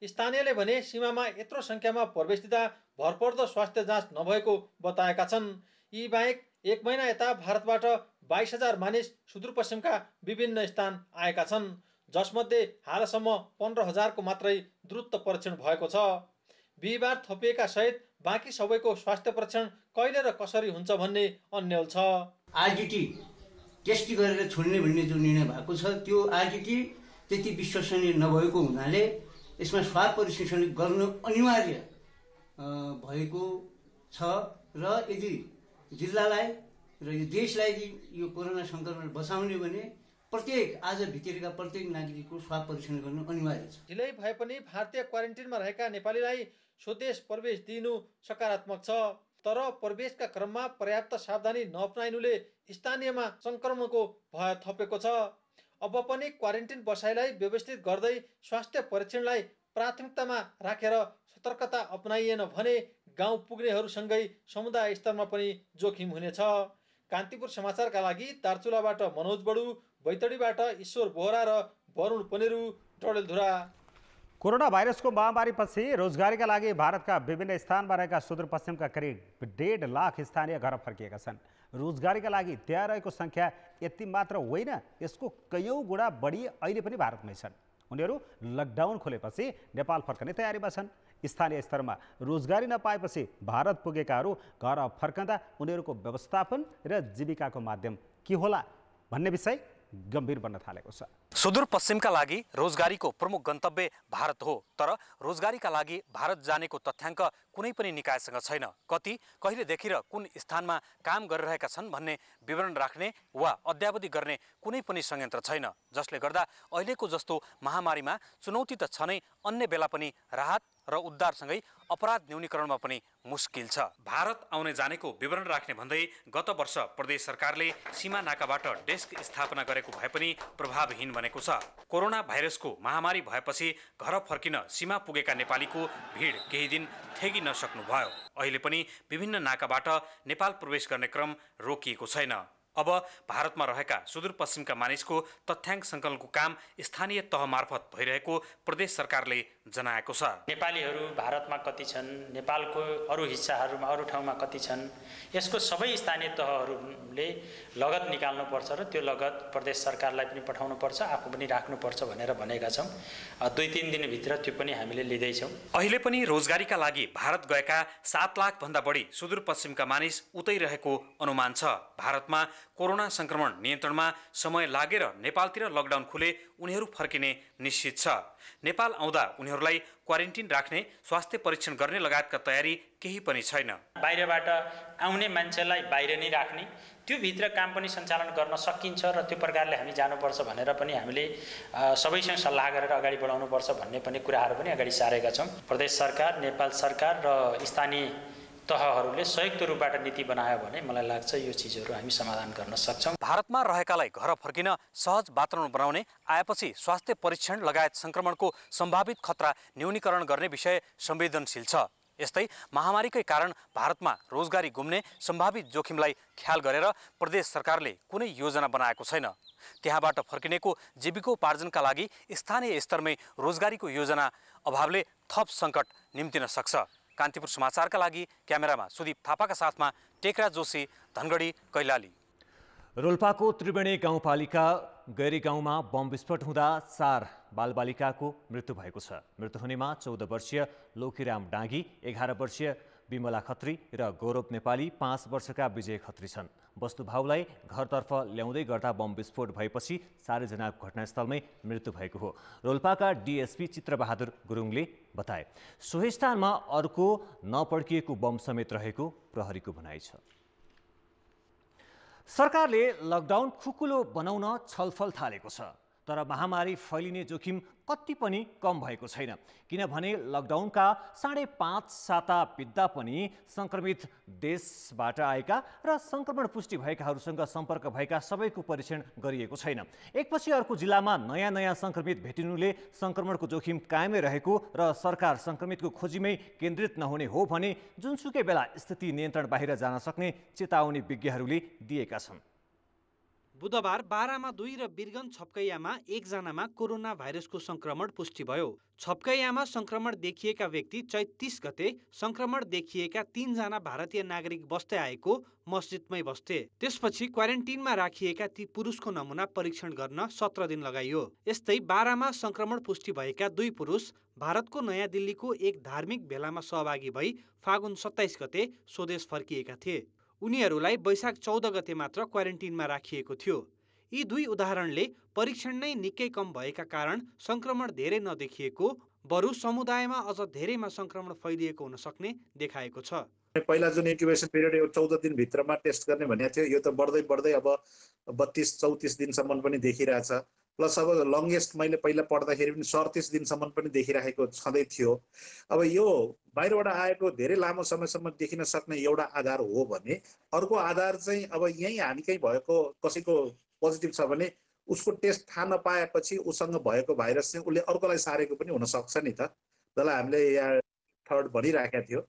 स्थानीयले भने सीमामा यत्रो सङ्ख्यामा प्रवेश दिँदा भरपर्दो स्वास्थ्य जाँच नभएको बताएका छन्। यी बाहेक 1 महिना यता भारतबाट 22,000 मानिस सुदूरपश्चिमका विभिन्न स्थान आएका छन्, जसमध्ये हालसम्म 15,000 को मात्रै द्रुत परीक्षण भएको छ। बिहिबार थपिएका सहित बाँकी सबैको स्वास्थ्य परीक्षण कहिले र कसरी हुन्छ भन्ने अन्यल छ। आरटीटी टेस्ट गरेर छोड्ने भन्ने जो निर्णय भएको छ त्यो आरटीटी त्यति विश्वसनीय नभएको हुनाले यसमा स्वाब परीक्षण गर्नु अनिवार्य भएको छ र यदि जिल्लालाई र यो देशलाई यो कोरोना सङ्क्रमण बचाउने भने प्रत्येक आज भित्रिएका प्रत्येक नागरिकको स्वाब परीक्षण गर्नु अनिवार्य छ। ढिलै भए पनि भारतीय क्वारेन्टिनमा रहेका नेपालीलाई स्वदेश प्रवेश दिनु सकारात्मक छ, तर प्रवेशका क्रममा पर्याप्त सावधानी नअपनाइनुले स्थानीयमा सङ्क्रमणको भय थपेको छ। अब पनि क्वारेन्टिन बसाइलाई व्यवस्थित गर्दै स्वास्थ्य परीक्षणलाई प्राथमिकतामा राखेर सतर्कता अपनाइएन भने गाउँ पुग्नेहरूसँगै समुदाय स्तरमा पनि जोखिम हुनेछ। कान्तिपुर समाचारका लागि दार्चुलाबाट मनोज बडु, बैतडीबाट ईश्वर बोहरा र वरुण पनेरू, डडेलधुरा। कोरोना भाइरसको महामारीपछि रोजगारीका लागि भारतका विभिन्न स्थानमा रहेका सुदूरपश्चिमका करिब 1.5 लाख स्थानीय घर फर्किएका छन्। रोजगारीका लागि त्यहाँ रहेको सङ्ख्या यति मात्र होइन, यसको कयौँ गुणा बढी अहिले पनि भारतमै छन्। उनीहरू लकडाउन खोलेपछि नेपाल फर्कने तयारीमा छन्। स्थानीय स्तरमा रोजगारी नपाएपछि भारत पुगेकाहरू घर फर्कँदा उनीहरूको व्यवस्थापन र जीविकाको माध्यम के होला भन्ने विषय गम्भीर बन्न थालेको छ। सुदूरपश्चिमका लागि रोजगारीको प्रमुख गन्तव्य भारत हो, तर रोजगारीका लागि भारत जानेको तथ्याङ्क कुनै पनि निकायसँग छैन। कति, कहिलेदेखि र कुन स्थानमा काम गरिरहेका छन् भन्ने विवरण राख्ने वा अद्यावधि गर्ने कुनै पनि संयन्त्र छैन, जसले गर्दा अहिलेको जस्तो महामारीमा चुनौती त छ नै, अन्य बेला पनि राहत र उद्धारसँगै अपराध न्यूनीकरणमा पनि मुस्किल छ। भारत आउने जानेको विवरण राख्ने भन्दै गत वर्ष प्रदेश सरकारले सीमा नाकाबाट डेस्क स्थापना गरेको भए पनि प्रभावहीन बनेको छ। कोरोना भाइरसको महामारी भएपछि घर फर्किन सीमा पुगेका नेपालीको भिड केही दिन थेगी नसक्नु भयो। अहिले पनि विभिन्न नाकाबाट नेपाल प्रवेश गर्ने क्रम रोकिएको छैन। अब भारतमा रहेका सुदूरपश्चिमका मानिसको तथ्याङ्क सङ्कलनको काम स्थानीय तह मार्फत भइरहेको प्रदेश सरकारले जनाएको छ। नेपालीहरू भारतमा कति छन्, नेपालको अरू हिस्साहरूमा अरू ठाउँमा कति छन्, यसको सबै स्थानीय तहहरूले लगत निकाल्नुपर्छ र त्यो लगत प्रदेश सरकारलाई पनि पठाउनुपर्छ, आफू पनि राख्नुपर्छ भनेर भनेका छौँ। 2-3 दिनभित्र त्यो पनि हामीले लिँदैछौँ। अहिले पनि रोजगारीका लागि भारत गएका 7 लाख भन्दा बढी सुदूरपश्चिमका मानिस उतै रहेको अनुमान छ। भारतमा कोरोना संक्रमण नियन्त्रणमा समय लागेर नेपालतिर लकडाउन खुले उनीहरू फर्किने निश्चित छ। नेपाल आउँदा उनीहरूलाई क्वारेन्टिन राख्ने, स्वास्थ्य परीक्षण गर्ने लगायतका तयारी केही पनि छैन। बाहिरबाट आउने मान्छेलाई बाहिर नै राख्ने, त्यो भित्र काम पनि सञ्चालन गर्न सकिन्छ र त्यो प्रकारले हामी जानुपर्छ भनेर पनि हामीले सबैसँग सल्लाह गरेर अगाडि बढाउनुपर्छ भन्ने पनि कुराहरू पनि अगाडि सारेका छौँ। प्रदेश सरकार, नेपाल सरकार र स्थानीय तहहरूले संयुक्त रूपबाट नीति बनायो भने मलाई लाग्छ यो चिजहरू हामी समाधान गर्न सक्छौँ। भारतमा रहेकालाई घर फर्किन सहज वातावरण बनाउने, आएपछि स्वास्थ्य परीक्षण लगायत संक्रमणको सम्भावित खतरा न्यूनीकरण गर्ने विषय संवेदनशील छ। यस्तै महामारीकै कारण भारतमा रोजगारी गुम्ने सम्भावित जोखिमलाई ख्याल गरेर प्रदेश सरकारले कुनै योजना बनाएको छैन। त्यहाँबाट फर्किनेको जीविकोपार्जनका लागि स्थानीय स्तरमै रोजगारीको योजना अभावले थप सङ्कट निम्तिन सक्छ। कान्तिपुर समाचारका लागि क्यामेरामा सुदीप थापाका साथमा टेकराज जोशी, धनगढी, कैलाली। रोल्पाको त्रिवेणी गाउँपालिका गैरी गाउँमा बम विस्फोट हुँदा 4 बालबालिकाको मृत्यु भएको छ। मृत्यु हुनेमा 14 वर्षीय लोकीराम डाँगी, 11 वर्षीय विमला खत्री र गौरव नेपाली, 5 वर्षका विजय खत्री छन्। वस्तुभावलाई घरतर्फ ल्याउँदै गर्दा बम विस्फोट भएपछि 4 जनाको घटनास्थलमै मृत्यु भएको हो। रोल्पाका डीएसपी चित्रबहादुर गुरुङले बताए। सोही स्थानमा अर्को नपड्किएको बम समेत रहेको प्रहरीको भनाइ छ। सरकारले लकडाउन खुकुलो बनाउन छलफल थालेको छ, तर महामारी फैलिने जोखिम कति पनि कम भएको छैन। किनभने लकडाउनका 5.5 साता बित्दा पनि संक्रमित देशबाट आएका र संक्रमण पुष्टि भएकाहरूसँग सम्पर्क भएका सबैको परीक्षण गरिएको छैन। एकपछि अर्को जिल्लामा नयाँ संक्रमित भेटिनुले संक्रमणको जोखिम कायमै रहेको र सरकार संक्रमितको खोजीमै केन्द्रित नहुने हो भने जुनसुकै बेला स्थिति नियन्त्रण बाहिर जान सक्ने चेतावनी विज्ञहरूले दिएका छन्। बुधबार बारामा 2 र बिरगञ्ज छपकैयामा 1 जनामा कोरोना भाइरसको संक्रमण पुष्टि भयो। छपकैयामा संक्रमण देखिएका व्यक्ति 34 गते संक्रमण देखिएका 3 जना भारतीय नागरिक बस्दै आएको मस्जिदमै बस्थे। त्यसपछि क्वारेन्टिनमा राखिएका ती पुरुषको नमुना परीक्षण गर्न 17 दिन लगाइयो। यस्तै बारामा संक्रमण पुष्टि भएका 2 पुरुष भारतको नयाँ दिल्लीको एक धार्मिक भेलामा सहभागी भई फागुन 27 गते स्वदेश फर्किएका थिए। उनीहरूलाई वैशाख 14 गते मात्र क्वारेन्टिनमा राखिएको थियो। यी 2 उदाहरणले परीक्षण नै निकै कम भएका कारण संक्रमण धेरै नदेखिएको, बरु समुदायमा अझ धेरैमा संक्रमण फैलिएको हुन सक्ने देखाएको छ। पहिला जुन इन्क्युबेसन पिरियड यो 14 दिन भित्रमा टेस्ट गर्ने भनेको थियो, यो त बढ्दै अब 32-34 दिनसम्म पनि देखिरहेछ। प्लस अब लङ्गेस्ट मैले पहिला पढ्दाखेरि पनि 37 दिनसम्म पनि देखिरहेको छँदै थियो। अब यो बाहिरबाट आएको धेरै लामो समयसम्म देखिन सक्ने एउटा आधार हो भने अर्को आधार चाहिँ अब यहीँ हामी कहीँ भएको कसैको पोजिटिभ छ भने उसको टेस्ट थाहा नपाएपछि उसँग भएको भाइरस चाहिँ उसले अर्कोलाई सारेको पनि हुनसक्छ नि त। जसलाई हामीले यहाँ थर्ड भनिराखेका थियो।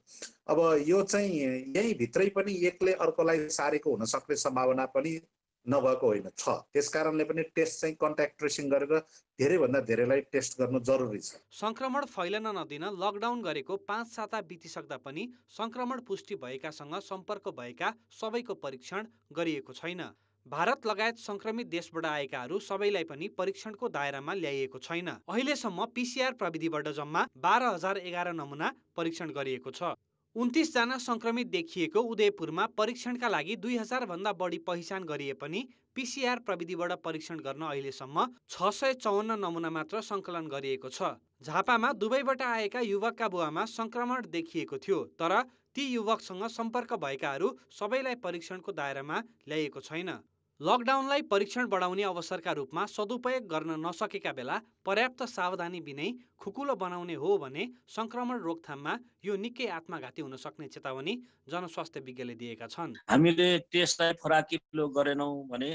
अब यो चाहिँ यहीँ भित्रै पनि एकले अर्कोलाई सारेको हुन सक्ने सम्भावना पनि नभएको होइन छ। त्यसकारणले पनि टेस्ट चाहिँ कन्ट्याक्ट ट्रेसिङ गरेर धेरैभन्दा धेरैलाई टेस्ट गर्नु जरुरी छ। संक्रमण फैलन नदिन लकडाउन गरेको 5 साता बितिसक्दा पनि संक्रमण पुष्टि भएकासँग सम्पर्क भएका सबैको परीक्षण गरिएको छैन। भारत लगायत संक्रमित देशबाट आएकाहरू सबैलाई पनि परीक्षणको दायरामा ल्याइएको छैन। अहिलेसम्म पीसीआर प्रविधिबाट जम्मा 12,011 नमुना परीक्षण गरिएको छ। 29 जना संक्रमित देखिएको उदयपुरमा परीक्षणका लागि 2000 भन्दा बढी पहिचान गरिए पनि पीसीआर प्रविधिबाट परीक्षण गर्न अहिलेसम्म 654 नमुना मात्र सङ्कलन गरिएको छ। झापामा दुबईबाट आएका युवकका बुवामा संक्रमण देखिएको थियो, तर ती युवकसँग सम्पर्क भएकाहरू सबैलाई परीक्षणको दायरामा ल्याइएको छैन। लकडाउनलाई परीक्षण बढाउने अवसरका रूपमा सदुपयोग गर्न नसकेका बेला पर्याप्त सावधानी बिनै खुकुलो बनाउने हो भने संक्रमण रोकथाममा यो निकै आत्मघाती हुन सक्ने चेतावनी जनस्वास्थ्य विज्ञले दिएका छन्। हामीले टेस्टलाई फराकिलो गरेनौँ भने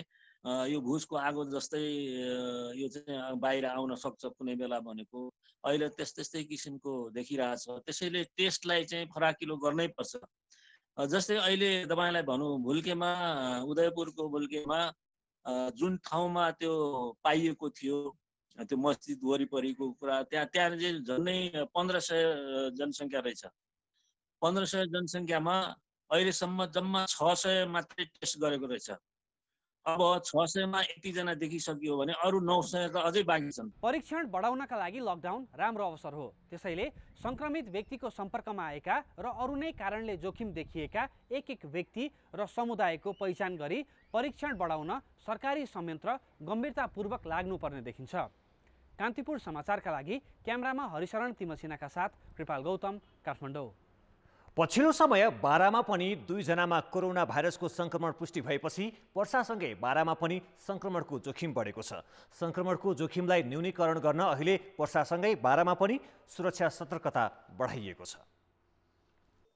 यो भुजको आगो जस्तै यो चाहिँ बाहिर आउन सक्छ कुनै बेला भनेको अहिले त्यस्तै किसिमको देखिरहेछ। त्यसैले टेस्टलाई चाहिँ फराकिलो गर्नै पर्छ। जस्तै अहिले तपाईलाई भनौँ भुल्केमा उदयपुरको भुल्केमा जुन ठाउँमा त्यो पाइएको थियो त्यो मस्जिद वरिपरिको कुरा त्यहाँ चाहिँ झन्डै 1500 जनसङ्ख्या रहेछ। 1500 जनसङ्ख्यामा अहिलेसम्म जम्मा 600 मात्रै टेस्ट गरेको रहेछ। अब 600 मा 80 जना देखिसकियो भने अरु 900 त अझै बाँकी छन्। परीक्षण बढाउनका लागि लकडाउन राम्रो अवसर हो। त्यसैले संक्रमित व्यक्तिको सम्पर्कमा आएका र अरु नै कारणले जोखिम देखिएका एक व्यक्ति र समुदायको पहिचान गरी परीक्षण बढाउन सरकारी संयन्त्र गम्भीरतापूर्वक लाग्नुपर्ने देखिन्छ। कान्तिपुर समाचारका लागि क्यामेरामा हरिशरण तिमसिनाका साथ कृपाल गौतम, काठमाडौँ। पछिल्लो समय बारामा पनि 2 जनामा कोरोना भाइरसको संक्रमण पुष्टि भएपछि पर्सासँगै बारामा पनि संक्रमणको जोखिम बढेको छ। संक्रमणको जोखिमलाई न्यूनीकरण गर्न अहिले पर्सासँगै बारामा पनि सुरक्षा सतर्कता बढाइएको छ।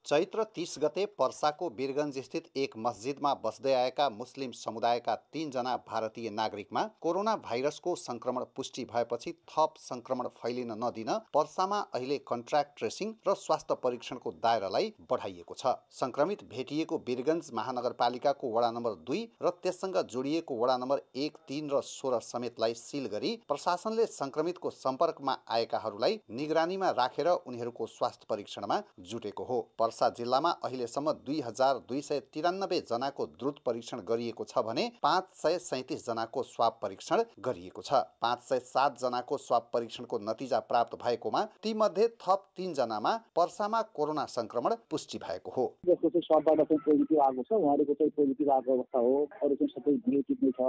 चैत्र 30 गते पर्साको वीरगञ्ज स्थित एक मस्जिदमा बस्दै आएका मुस्लिम समुदायका 3 जना भारतीय नागरिकमा कोरोना भाइरसको संक्रमण पुष्टि भएपछि थप संक्रमण फैलिन नदिन पर्सामा अहिले कन्ट्र्याक्ट ट्रेसिङ र स्वास्थ्य परीक्षणको दायरालाई बढाइएको छ। संक्रमित भेटिएको वीरगञ्ज महानगरपालिकाको वडा नम्बर 2 र त्यससँग जोडिएको वडा नम्बर 1, 3 र 16 समेतलाई सिल गरी प्रशासनले संक्रमितको सम्पर्कमा आएकाहरूलाई निगरानीमा राखेर उनीहरूको स्वास्थ्य परीक्षणमा जुटेको हो। पर्सा जिल्लामा अहिलेसम्म 2293 जनाको द्रुत परीक्षण गरिएको छ भने 537 जनाको स्वाब परीक्षण गरिएको छ। 507 जनाको स्वाब परीक्षणको नतिजा प्राप्त भएकोमा तीमध्ये थप 3 जनामा पर्सामा कोरोना संक्रमण पुष्टि भएको हो। जसको चाहिँ स्वाबबाट चाहिँ पोजिटिभ आएको छ उहाँहरूको चाहिँ पोजिटिभ आएको अवस्था हो, अरू चाहिँ सबै नेगेटिभ नै छ।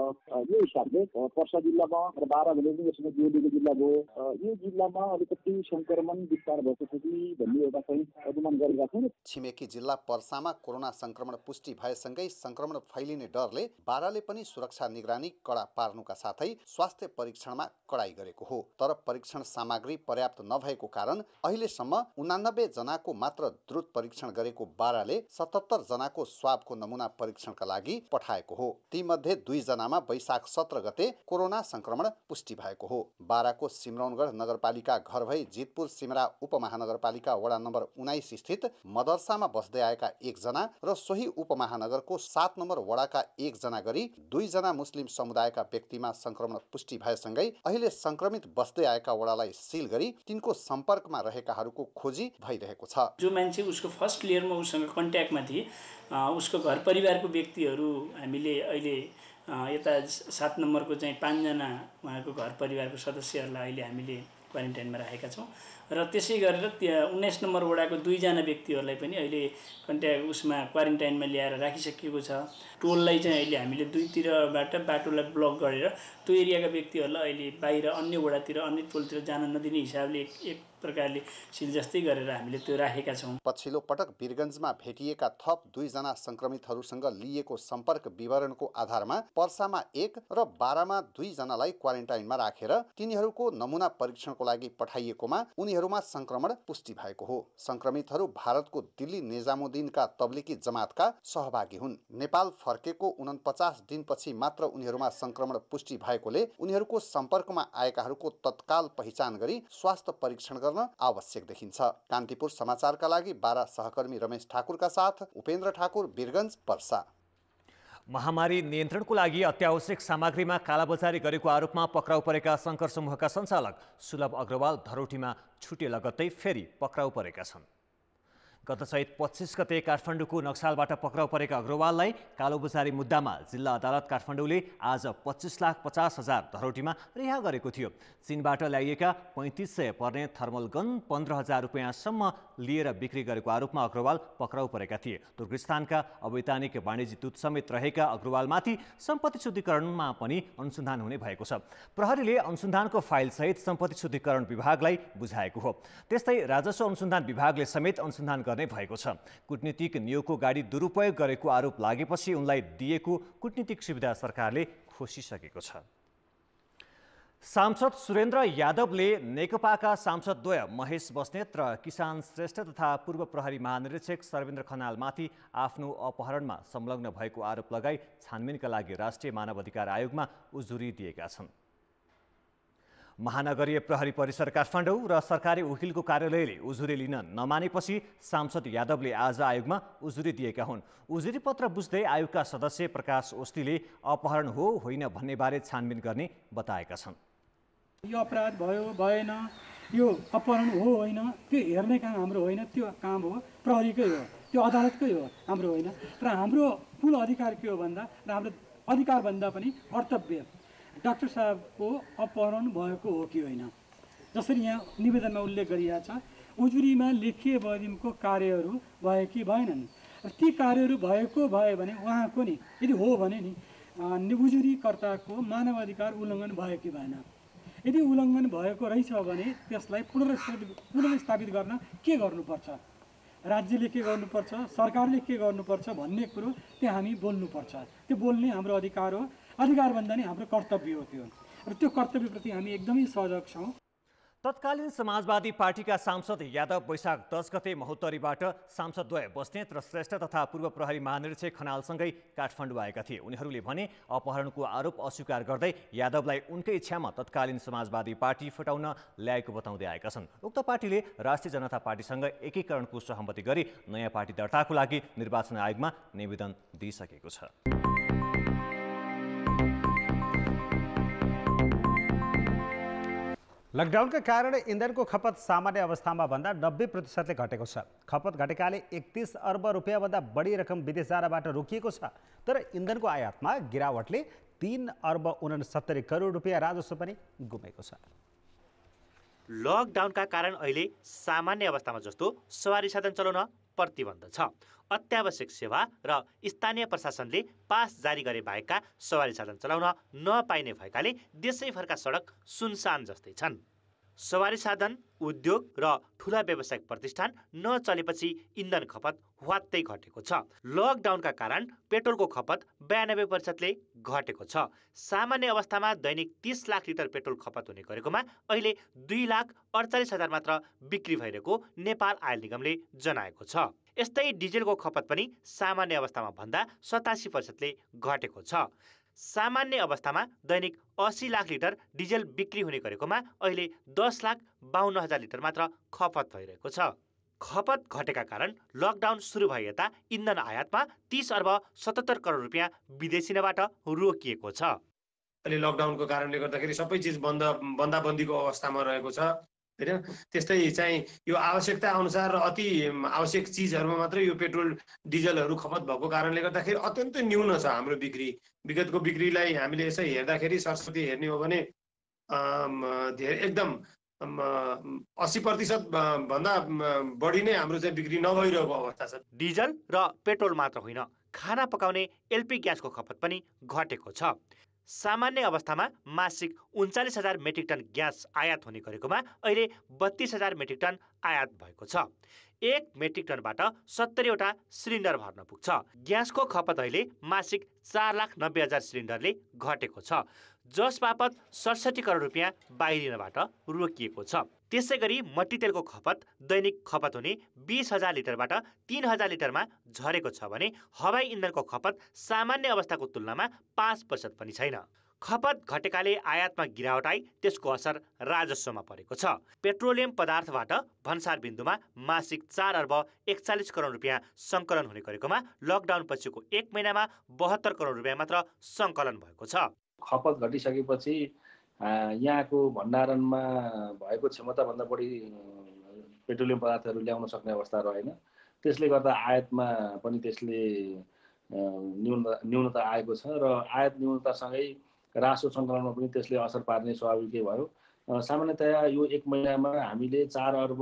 यो हिसाबले पर्सा जिल्लामा र 12 भने पनि यसमा जोडिएको जिल्ला हो। यो जिल्लामा अलिकति संक्रमण विस्तार भएको छ कि भन्ने एउटा चाहिँ अनुमान गरेका छौँ। छिमेकी जिल्ला पर्सामा कोरोना संक्रमण पुष्टि भएसँगै संक्रमण फैलिने डरले बाराले पनि सुरक्षा निगरानी कडा पार्नुका साथै स्वास्थ्य परीक्षणमा कडाई गरेको हो। तर परीक्षण सामग्री पर्याप्त नभएको कारण अहिलेसम्म 89 जनाको मात्र द्रुत परीक्षण गरेको बाराले 77 जनाको स्वाबको नमुना परीक्षणका लागि पठाएको हो। तीमध्ये 2 जनामा वैशाख 17 गते कोरोना संक्रमण पुष्टि भएको हो। बाराको सिमरौनगढ नगरपालिका घर भई जितपुर सिमरा उपमहानगरपालिका वडा नम्बर 19 स्थित मदरसामा बस्दै आएका 1 जना र सोही उपमहानगरको 7 नम्बर वडाका 1 जना गरी 2 जना मुस्लिम समुदायका व्यक्तिमा संक्रमण पुष्टि भएसँगै अहिले संक्रमित बस्दै आएका वडालाई सिल गरी तिनको सम्पर्कमा रहेकाहरूको खोजी भइरहेको छ। जो मान्छे उसको फर्स्ट लेयरमा उसँग कन्ट्याक्टमा थिए उसको घर परिवारको व्यक्तिहरू हामीले अहिले यता 7 नम्बरको चाहिँ 5 जना उहाँको घर परिवारको सदस्यहरूलाई अहिले हामीले क्वारेन्टाइनमा राखेका छौँ र त्यसै गरेर 19 नम्बर वडाको 2 जना व्यक्तिहरूलाई पनि अहिले कन्ट्याक्ट उसमा क्वारेन्टाइनमा ल्याएर राखिसकिएको छ। टोललाई चाहिँ अहिले हामीले दुईतिरबाट बाटोलाई ब्लक गरेर त्यो एरियाका व्यक्तिहरूलाई अहिले बाहिर अन्य वडातिर अन्य टोलतिर जान नदिने हिसाबले एक प्रकारले सिल जस्तै गरेर हामीले त्यो राखेका छौँ। पछिल्लो पटक वीरगञ्जमा भेटिएका थप 2 जना संक्रमितहरूसँग लिएको सम्पर्क विवरणको आधारमा पर्सामा 1 र बारामा 2 जनालाई क्वारेन्टाइनमा राखेर तिनीहरूको नमुना परीक्षणको लागि पठाइएकोमा उनीहरूमा संक्रमण पुष्टि भएको हो। संक्रमितहरू भारतको दिल्ली निजामुद्दिनका तब्लिगी जमातका सहभागी हुन्। नेपाल फर्केको 49 दिनपछि मात्र उनीहरूमा संक्रमण पुष्टि भएकोले उनीहरूको सम्पर्कमा आएकाहरूको तत्काल पहिचान गरी स्वास्थ्य परीक्षण गर्न आवश्यक देखिन्छ। कान्तिपुर समाचारका लागि बारा सहकर्मी रमेश ठाकुरका साथ उपेन्द्र ठाकुर, वीरगञ्ज, पर्सा। महामारी नियन्त्रणको लागि अत्यावश्यक सामग्रीमा कालाबजारी गरेको आरोपमा पक्राउ परेका शङ्कर समूहका सञ्चालक सुलभ अग्रवाल धरोटीमा छुटे लगत्तै फेरि पक्राउ परेका छन्। गत चैत 25 गते काठमाडौँको नक्सालबाट पक्राउ परेका अग्रवाललाई कालोबजारी मुद्दामा जिल्ला अदालत काठमाडौँले आज 25,50,000 धरोटीमा रिहा गरेको थियो। चीनबाट ल्याइएका 3500 पर्ने थर्मल गन 15,000 रुपियाँसम्म लिएर बिक्री गरेको आरोपमा अग्रवाल पक्राउ परेका थिए। तुर्किस्तानका अवैधानिक वाणिज्य दूत समेत रहेका अग्रवालमाथि सम्पत्ति शुद्धिकरणमा पनि अनुसन्धान हुने भएको छ। प्रहरीले अनुसन्धानको फाइलसहित सम्पत्ति शुद्धिकरण विभागलाई बुझाएको हो। त्यस्तै राजस्व अनुसन्धान विभागले समेत अनुसन्धान गर्ने भएको छ। कूटनीतिक नियोगको गाडी दुरुपयोग गरेको आरोप लागेपछि उनलाई दिएको कूटनीतिक सुविधा सरकारले खोसिसकेको छ। सांसद सुरेन्द्र यादवले नेकपाका सांसदद्वय महेश बस्नेत र किसान श्रेष्ठ तथा पूर्व प्रहरी महानिरीक्षक सर्वेन्द्र खनालमाथि आफ्नो अपहरणमा संलग्न भएको आरोप लगाई छानबिनका लागि राष्ट्रिय मानव अधिकार आयोगमा उजुरी दिएका छन्। महानगरीय प्रहरी परिसर काठमाडौँ र सरकारी वकिलको कार्यालयले उजुरी लिन नमानेपछि सांसद यादवले आज आयोगमा उजुरी दिएका हुन्। उजुरी पत्र बुझ्दै आयोगका सदस्य प्रकाश ओस्टीले अपहरण हो होइन भन्नेबारे छानबिन गर्ने बताएका छन्। यो अपराध भयो भएन, यो अपहरण हो होइन, त्यो हेर्ने काम हाम्रो होइन, त्यो काम हो प्रहरीकै हो, त्यो अदालतकै हो, हाम्रो होइन। र हाम्रो मूल अधिकार के हो भन्दा र हाम्रो अधिकारभन्दा पनि कर्तव्य डाक्टर साहबको अपहरण भएको हो कि होइन। जसरी यहाँ निवेदनमा उल्लेख गरिएको छ, उजुरीमा लेखिए बमोजिमको कार्यहरू भए कि भएनन्। ती कार्यहरू भए भने उहाँको नि यदि हो भने नि उजुरीकर्ताको मानवाधिकार उल्लङ्घन भयो कि भएन। यदि उल्लङ्घन भएको रहेछ भने त्यसलाई पुनर्स्थापित गर्न के गर्नुपर्छ राज्यले के गर्नुपर्छ, सरकारले के गर्नुपर्छ भन्ने कुरो त्यहाँ हामी बोल्नुपर्छ। त्यो बोल्ने हाम्रो अधिकार हो, अधिकार भन्दा नि हाम्रो कर्तव्य हो त्यो, र त्यो कर्तव्यप्रति हामी एकदमै सजग छौँ। तत्कालीन समाजवादी पार्टीका सांसद यादव वैशाख 10 गते महोत्तरीबाट सांसदद्वय बस्नेत र श्रेष्ठ तथा पूर्व प्रहरी महानिरीक्षक खनालसँगै काठमाडौँ आएका थिए। उनीहरूले भने अपहरणको आरोप अस्वीकार गर्दै यादवलाई उनकै इच्छामा तत्कालीन समाजवादी पार्टी फुटाउन ल्याएको बताउँदै आएका छन्। उक्त पार्टीले राष्ट्रिय जनता पार्टीसँग एकीकरणको सहमति गरी नयाँ पार्टी दर्ताको लागि निर्वाचन आयोगमा निवेदन दिइसकेको छ। लकडाउनका कारण इन्धनको खपत सामान्य अवस्थामा भन्दा 90% घटेको छ। खपत घटेकाले 31 अर्ब रुपियाँभन्दा बढी रकम विदेश जानबाट रोकिएको छ। तर इन्धनको आयातमा गिरावटले 3 अर्ब 69 करोड रुपियाँ राजस्व पनि गुमेको छ। लकडाउनका कारण अहिले सामान्य अवस्थामा जस्तो सवारी साधन चलाउन प्रतिबन्ध छ। अत्यावश्यक सेवा र स्थानीय प्रशासनले पास जारी गरे बाहेकका सवारी साधन चलाउन नपाइने भएकाले देशैभरका सडक सुनसान जस्तै छन्। सवारी साधन, उद्योग र ठुला व्यावसायिक प्रतिष्ठान नचलेपछि इन्धन खपत ह्वात्तै घटेको छ। लकडाउनका कारण पेट्रोलको खपत 92%ले घटेको छ। सामान्य अवस्थामा दैनिक 30 लाख लिटर पेट्रोल खपत हुने गरेकोमा अहिले 2,48,000 मात्र बिक्री भइरहेको नेपाल आयल निगमले जनाएको छ। यस्तै डिजेलको खपत पनि सामान्य अवस्थामा भन्दा 87%ले घटेको छ। सामान्य अवस्थामा दैनिक 80 लाख लिटर डिजेल बिक्री हुने गरेकोमा अहिले 10,52,000 लिटर मात्र खपत भइरहेको छ। खपत घटेका कारण लकडाउन सुरु भए यता इन्धन आयातमा 30 अर्ब 77 करोड रुपियाँ विदेशीबाट रोकिएको छ। अहिले लकडाउनको कारणले गर्दाखेरि सबै चिज बन्दाबन्दीको अवस्थामा रहेको छ हैन। त्यस्तै चाहिँ यो आवश्यकता अनुसार र अति आवश्यक चिजहरुमा मात्रै यो पेट्रोल डिजलहरु खपत भएको कारणले गर्दाखेरि अत्यन्तै न्यून छ हाम्रो बिक्री। विगतको बिक्रीलाई हामीले यसै हेर्दाखेरि सरस्वती हेर्ने हो भने धेरै एकदम 80% भन्दा बढी नै हाम्रो चाहिँ बिक्री नभइरहेको अवस्था छ। डिजल र पेट्रोल मात्र होइन, खाना पकाउने एलपी ग्यासको खपत पनि घटेको छ। सामान्य अवस्थामा मासिक 39,000 मेट्रिक टन ग्यास आयात हुने गरेकोमा अहिले 32,000 मेट्रिक टन आयात भएको छ। 1 मेट्रिक टनबाट 70 वटा सिलिन्डर भर्न पुग्छ। ग्यासको खपत अहिले मासिक 4,90,000 सिलिन्डरले घटेको छ, जस बापत 67 करोड रुपियाँ बाहिरिनबाट रोकिएको छ। त्यसै गरी मट्टी तेलको खपत दैनिक खपत हुने 20,000 लिटरबाट 3,000 लिटरमा झरेको छ भने हवाई इन्धनको खपत सामान्य अवस्थाको तुलनामा 5% पनि छैन। खपत घटेकाले आयातमा गिरावट आई त्यसको असर राजस्वमा परेको छ। पेट्रोलियम पदार्थबाट भन्सार बिन्दुमा मासिक 4 अर्ब 41 करोड रुपियाँ सङ्कलन हुने गरेकोमा लकडाउन पछिको 1 महिनामा 72 करोड रुपियाँ मात्र सङ्कलन भएको छ। खपत घटिसकेपछि यहाँको भण्डारणमा भएको क्षमताभन्दा बढी पेट्रोलियम पदार्थहरू ल्याउन सक्ने अवस्था रहेन। त्यसले गर्दा आयातमा पनि त्यसले न्यूनता आएको छ र आयात न्यूनतासँगै राजस्व सङ्कलनमा पनि त्यसले असर पार्ने स्वाभाविकै भयो। सामान्यतया यो 1 महिनामा हामीले 4 अर्ब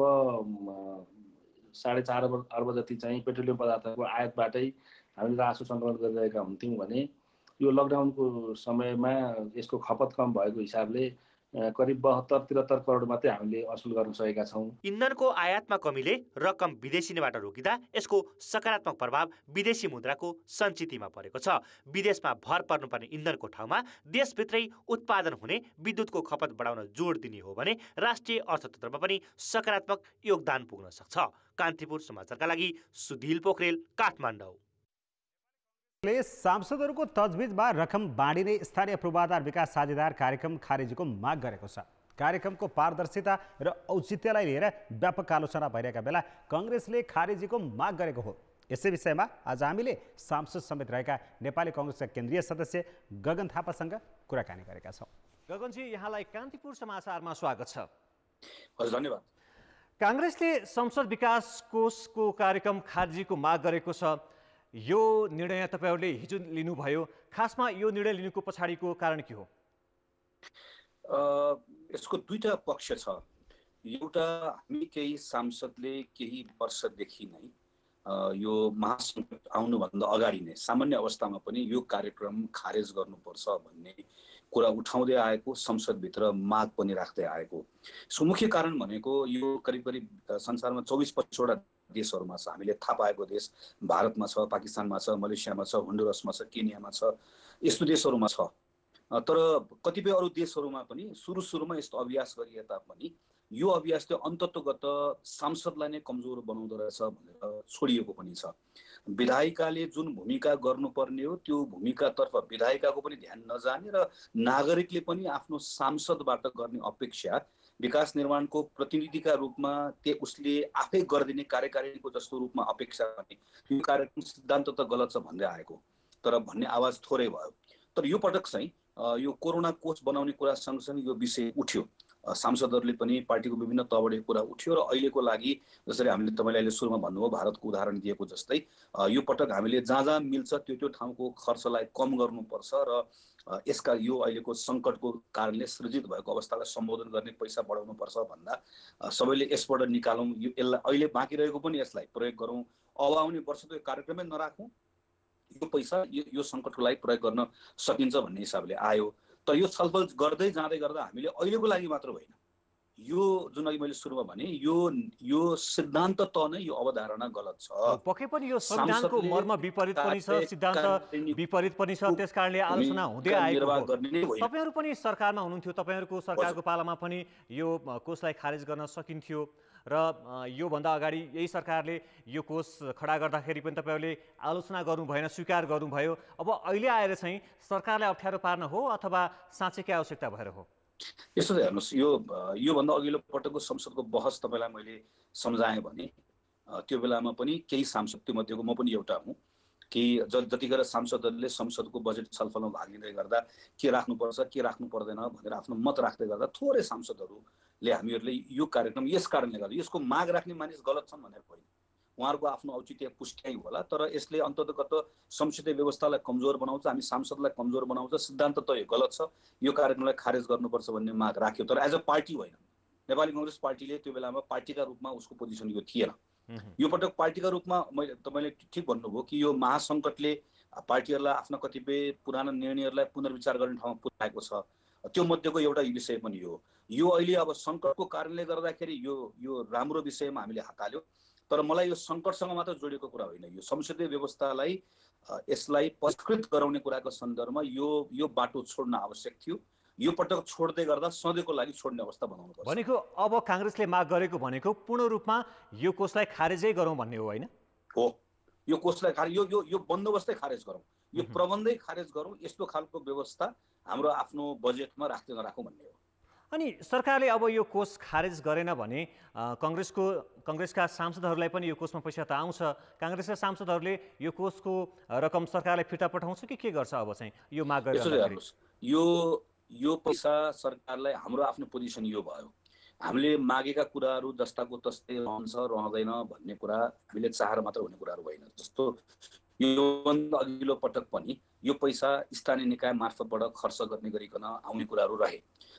4.5 अर्ब जति चाहिँ पेट्रोलियम पदार्थको आयातबाटै हामीले राजस्व सङ्कलन गरिरहेका हुन्थ्यौँ भने यो लकडाउनको समयमा यसको खपत कम भएको हिसाबले करिब 72-73 करोड मात्रै हामीले असुल गर्न सकेका छौँ। इन्धनको आयातमा कमीले रकम विदेशीबाट रोकिँदा यसको सकारात्मक प्रभाव विदेशी मुद्राको सञ्चितमा परेको छ। विदेशमा भर पर्नुपर्ने इन्धनको ठाउँमा देशभित्रै उत्पादन हुने विद्युतको खपत बढाउन जोड दिने हो भने राष्ट्रिय अर्थतन्त्रमा पनि सकारात्मक योगदान पुग्न सक्छ। कान्तिपुर समाचारका लागि सुधिल पोखरेल, काठमाडौँ। सांसदहरूको तजविजमा रकम बाँडिने स्थानीय पूर्वाधार विकास साझेदार कार्यक्रम खारेजीको माग गरेको छ। कार्यक्रमको पारदर्शिता र औचित्यलाई लिएर व्यापक आलोचना भइरहेका बेला काङ्ग्रेसले खारेजीको माग गरेको हो। यसै विषयमा आज हामीले सांसद समेत रहेका नेपाली काङ्ग्रेसका केन्द्रीय सदस्य गगन थापासँग कुराकानी गरेका छौँ। गगनजी, यहाँलाई कान्तिपुर समाचारमा स्वागत छ। हजुर, धन्यवाद। काङ्ग्रेसले संसद विकास कोषको कार्यक्रम खारेजीको माग गरेको छ। यो निर्णय तपाईहरूले हिजो लिनुभयो, खासमा यो निर्णय लिनुको पछाडिको कारण के हो? यसको दुईटा पक्ष छ। एउटा, हामी केही सांसदले केही वर्षदेखि नै यो महासङ्कट आउनुभन्दा अगाडि नै सामान्य अवस्थामा पनि यो कार्यक्रम खारेज गर्नुपर्छ भन्ने कुरा उठाउँदै आएको, संसदभित्र माग पनि राख्दै आएको। यसको मुख्य कारण भनेको यो करिब करिब संसारमा 24-25वटा देशहरूमा छ। हामीले थाहा पाएको देश भारतमा छ, पाकिस्तानमा छ, मलेसियामा छ, होन्डुरसमा छ, केन्यामा छ, यस्तो देशहरूमा छ। तर कतिपय अरू देशहरूमा पनि सुरुमा यस्तो अभ्यास गरिए तापनि यो अभ्यास चाहिँ अन्ततोगत सांसदलाई नै कमजोर बनाउँदो रहेछ भनेर छोडिएको पनि छ। विधायिकाले जुन भूमिका गर्नुपर्ने हो त्यो भूमिकातर्फ विधायिकाको पनि ध्यान नजाने र नागरिकले पनि आफ्नो सांसदबाट गर्ने अपेक्षा विकास निर्माणको प्रतिनिधिका रूपमा उसले आफै गरिदिने कार्यकारिणीको जस्तो रूपमा अपेक्षा गर्ने यो कार्यक्रम सिद्धान्त त गलत छ भन्दै आएको, तर भन्ने आवाज थोरै भयो। तर यो पटक चाहिँ यो कोरोना कोच बनाउने कुरा सँगसँगै यो विषय उठ्यो। सांसदहरूले पनि पार्टीको विभिन्न तहबाट कुरा उठ्यो र अहिलेको लागि जसरी हामीले तपाईँले अहिले सुरुमा भन्नुभयो भारतको उदाहरण दिएको जस्तै यो पटक हामीले जहाँ मिल्छ त्यो ठाउँको खर्चलाई कम गर्नुपर्छ र यसका यो अहिलेको सङ्कटको कारणले सृजित भएको अवस्थालाई सम्बोधन गर्ने पैसा बढाउनुपर्छ भन्दा सबैले यसबाट निकालौँ, यो यसलाई अहिले बाँकी रहेको पनि यसलाई प्रयोग गरौँ, अब आउने वर्ष त यो कार्यक्रमै नराखौँ, यो पैसा यो सङ्कटको लागि प्रयोग गर्न सकिन्छ भन्ने हिसाबले आयो। तर यो छलफल गर्दै जाँदै गर्दा हामीले अहिलेको लागि मात्र होइन, यो जुन अघि मैले सुरुमा भने यो सिद्धान्त त नै यो अवधारणा गलत छ। पक्कै पनि यो संविधानको मर्म विपरीत पनि छ, सिद्धान्त विपरीत पनि छ, त्यसकारणले आलोचना हुँदै आएको हो। तपाईहरु पनि सरकारमा हुनुहुन्थ्यो, तपाईहरुको सरकारको पालामा पनि यो कोषलाई खारेज गर्न सकिन्थ्यो र योभन्दा अगाडि यही सरकारले यो कोष खडा गर्दाखेरि पनि तपाईहरुले आलोचना गर्नु भएन, स्वीकार गर्नुभयो। अब अहिले आएर चाहिँ सरकारलाई अप्ठ्यारो पार्न हो अथवा साँच्चैकै आवश्यकता भएर हो? यस्तो हेर्नुहोस्, योभन्दा अघिल्लो पटकको संसदको बहस तपाईँलाई मैले सम्झाएँ भने त्यो बेलामा पनि केही सांसद, त्यो मध्येको म पनि एउटा हुँ, कि जतिखेर सांसदहरूले संसदको बजेट छलफलमा भाग लिँदै गर्दा के राख्नुपर्छ के राख्नु पर्दैन भनेर आफ्नो मत राख्दै गर्दा थोरै सांसदहरूले हामीहरूले यो कार्यक्रम यस कारणले गर्दा यसको माग राख्ने मानिस गलत छन् भनेर होइन, उहाँहरूको आफ्नो औचित्य पुष्ट्याइ होला, तर यसले अन्ततगत संसदीय व्यवस्थालाई कमजोर बनाउँछ, हामी सांसदलाई कमजोर बनाउँछ, सिद्धान्त त यो गलत छ, यो कार्यक्रमलाई खारेज गर्नुपर्छ भन्ने माग राख्यो। तर एज अ पार्टी होइन, नेपाली कांग्रेस पार्टीले त्यो बेलामा पार्टीका रूपमा उसको पोजिसन यो थिएन। यो पटक पार्टीका रूपमा तपाईँले ठिक भन्नुभयो कि यो महासङ्कटले पार्टीहरूलाई आफ्ना कतिपय पुराना निर्णयहरूलाई पुनर्विचार गर्ने ठाउँमा पुर्याएको छ, त्यो मध्येको एउटा विषय पनि हो। यो अहिले अब सङ्कटको कारणले गर्दाखेरि यो राम्रो विषयमा हामीले हात हाल्यो, तर मलाई यो सङ्कटसँग मात्र जोडिएको कुरा होइन, यो संसदीय व्यवस्थालाई यसलाई परिष्कृत गराउने कुराको सन्दर्भमा यो बाटो छोड्न आवश्यक थियो। यो पटक छोड्दै गर्दा सधैँको लागि छोड्ने अवस्था बनाउनु पर्छ। भनेको अब कांग्रेसले माग गरेको भनेको पूर्ण रूपमा यो कोषलाई खारेजै गरौँ भन्ने हो हैन? हो, यो कोषलाई खारेज, यो बन्दोबस्तै खारेज गरौँ, यो प्रबन्धै खारेज गरौँ, यस्तो खालको व्यवस्था हाम्रो आफ्नो बजेटमा राख्दै नराखौँ भन्ने हो। अनि सरकारले अब यो कोष खारेज गरेन भने कांग्रेसका सांसदहरूलाई पनि यो कोषमा पैसा त आउँछ, कांग्रेसका सांसदहरूले यो कोषको रकम सरकारलाई फिर्ता पठाउँछ कि के गर्छ? अब चाहिँ यो माग गरेर यो पैसा सरकारलाई, हाम्रो आफ्नो पोजिसन यो भयो, हामीले मागेका कुराहरू जस्ताको तस्तै रहन्छ रहँदैन भन्ने कुरा हामीले चाहेर मात्र हुने कुराहरू होइन। जस्तो योभन्दा अघिल्लो पटक पनि यो पैसा स्थानीय निकाय मार्फतबाट खर्च गर्ने गरिकन आउने कुराहरू रहे,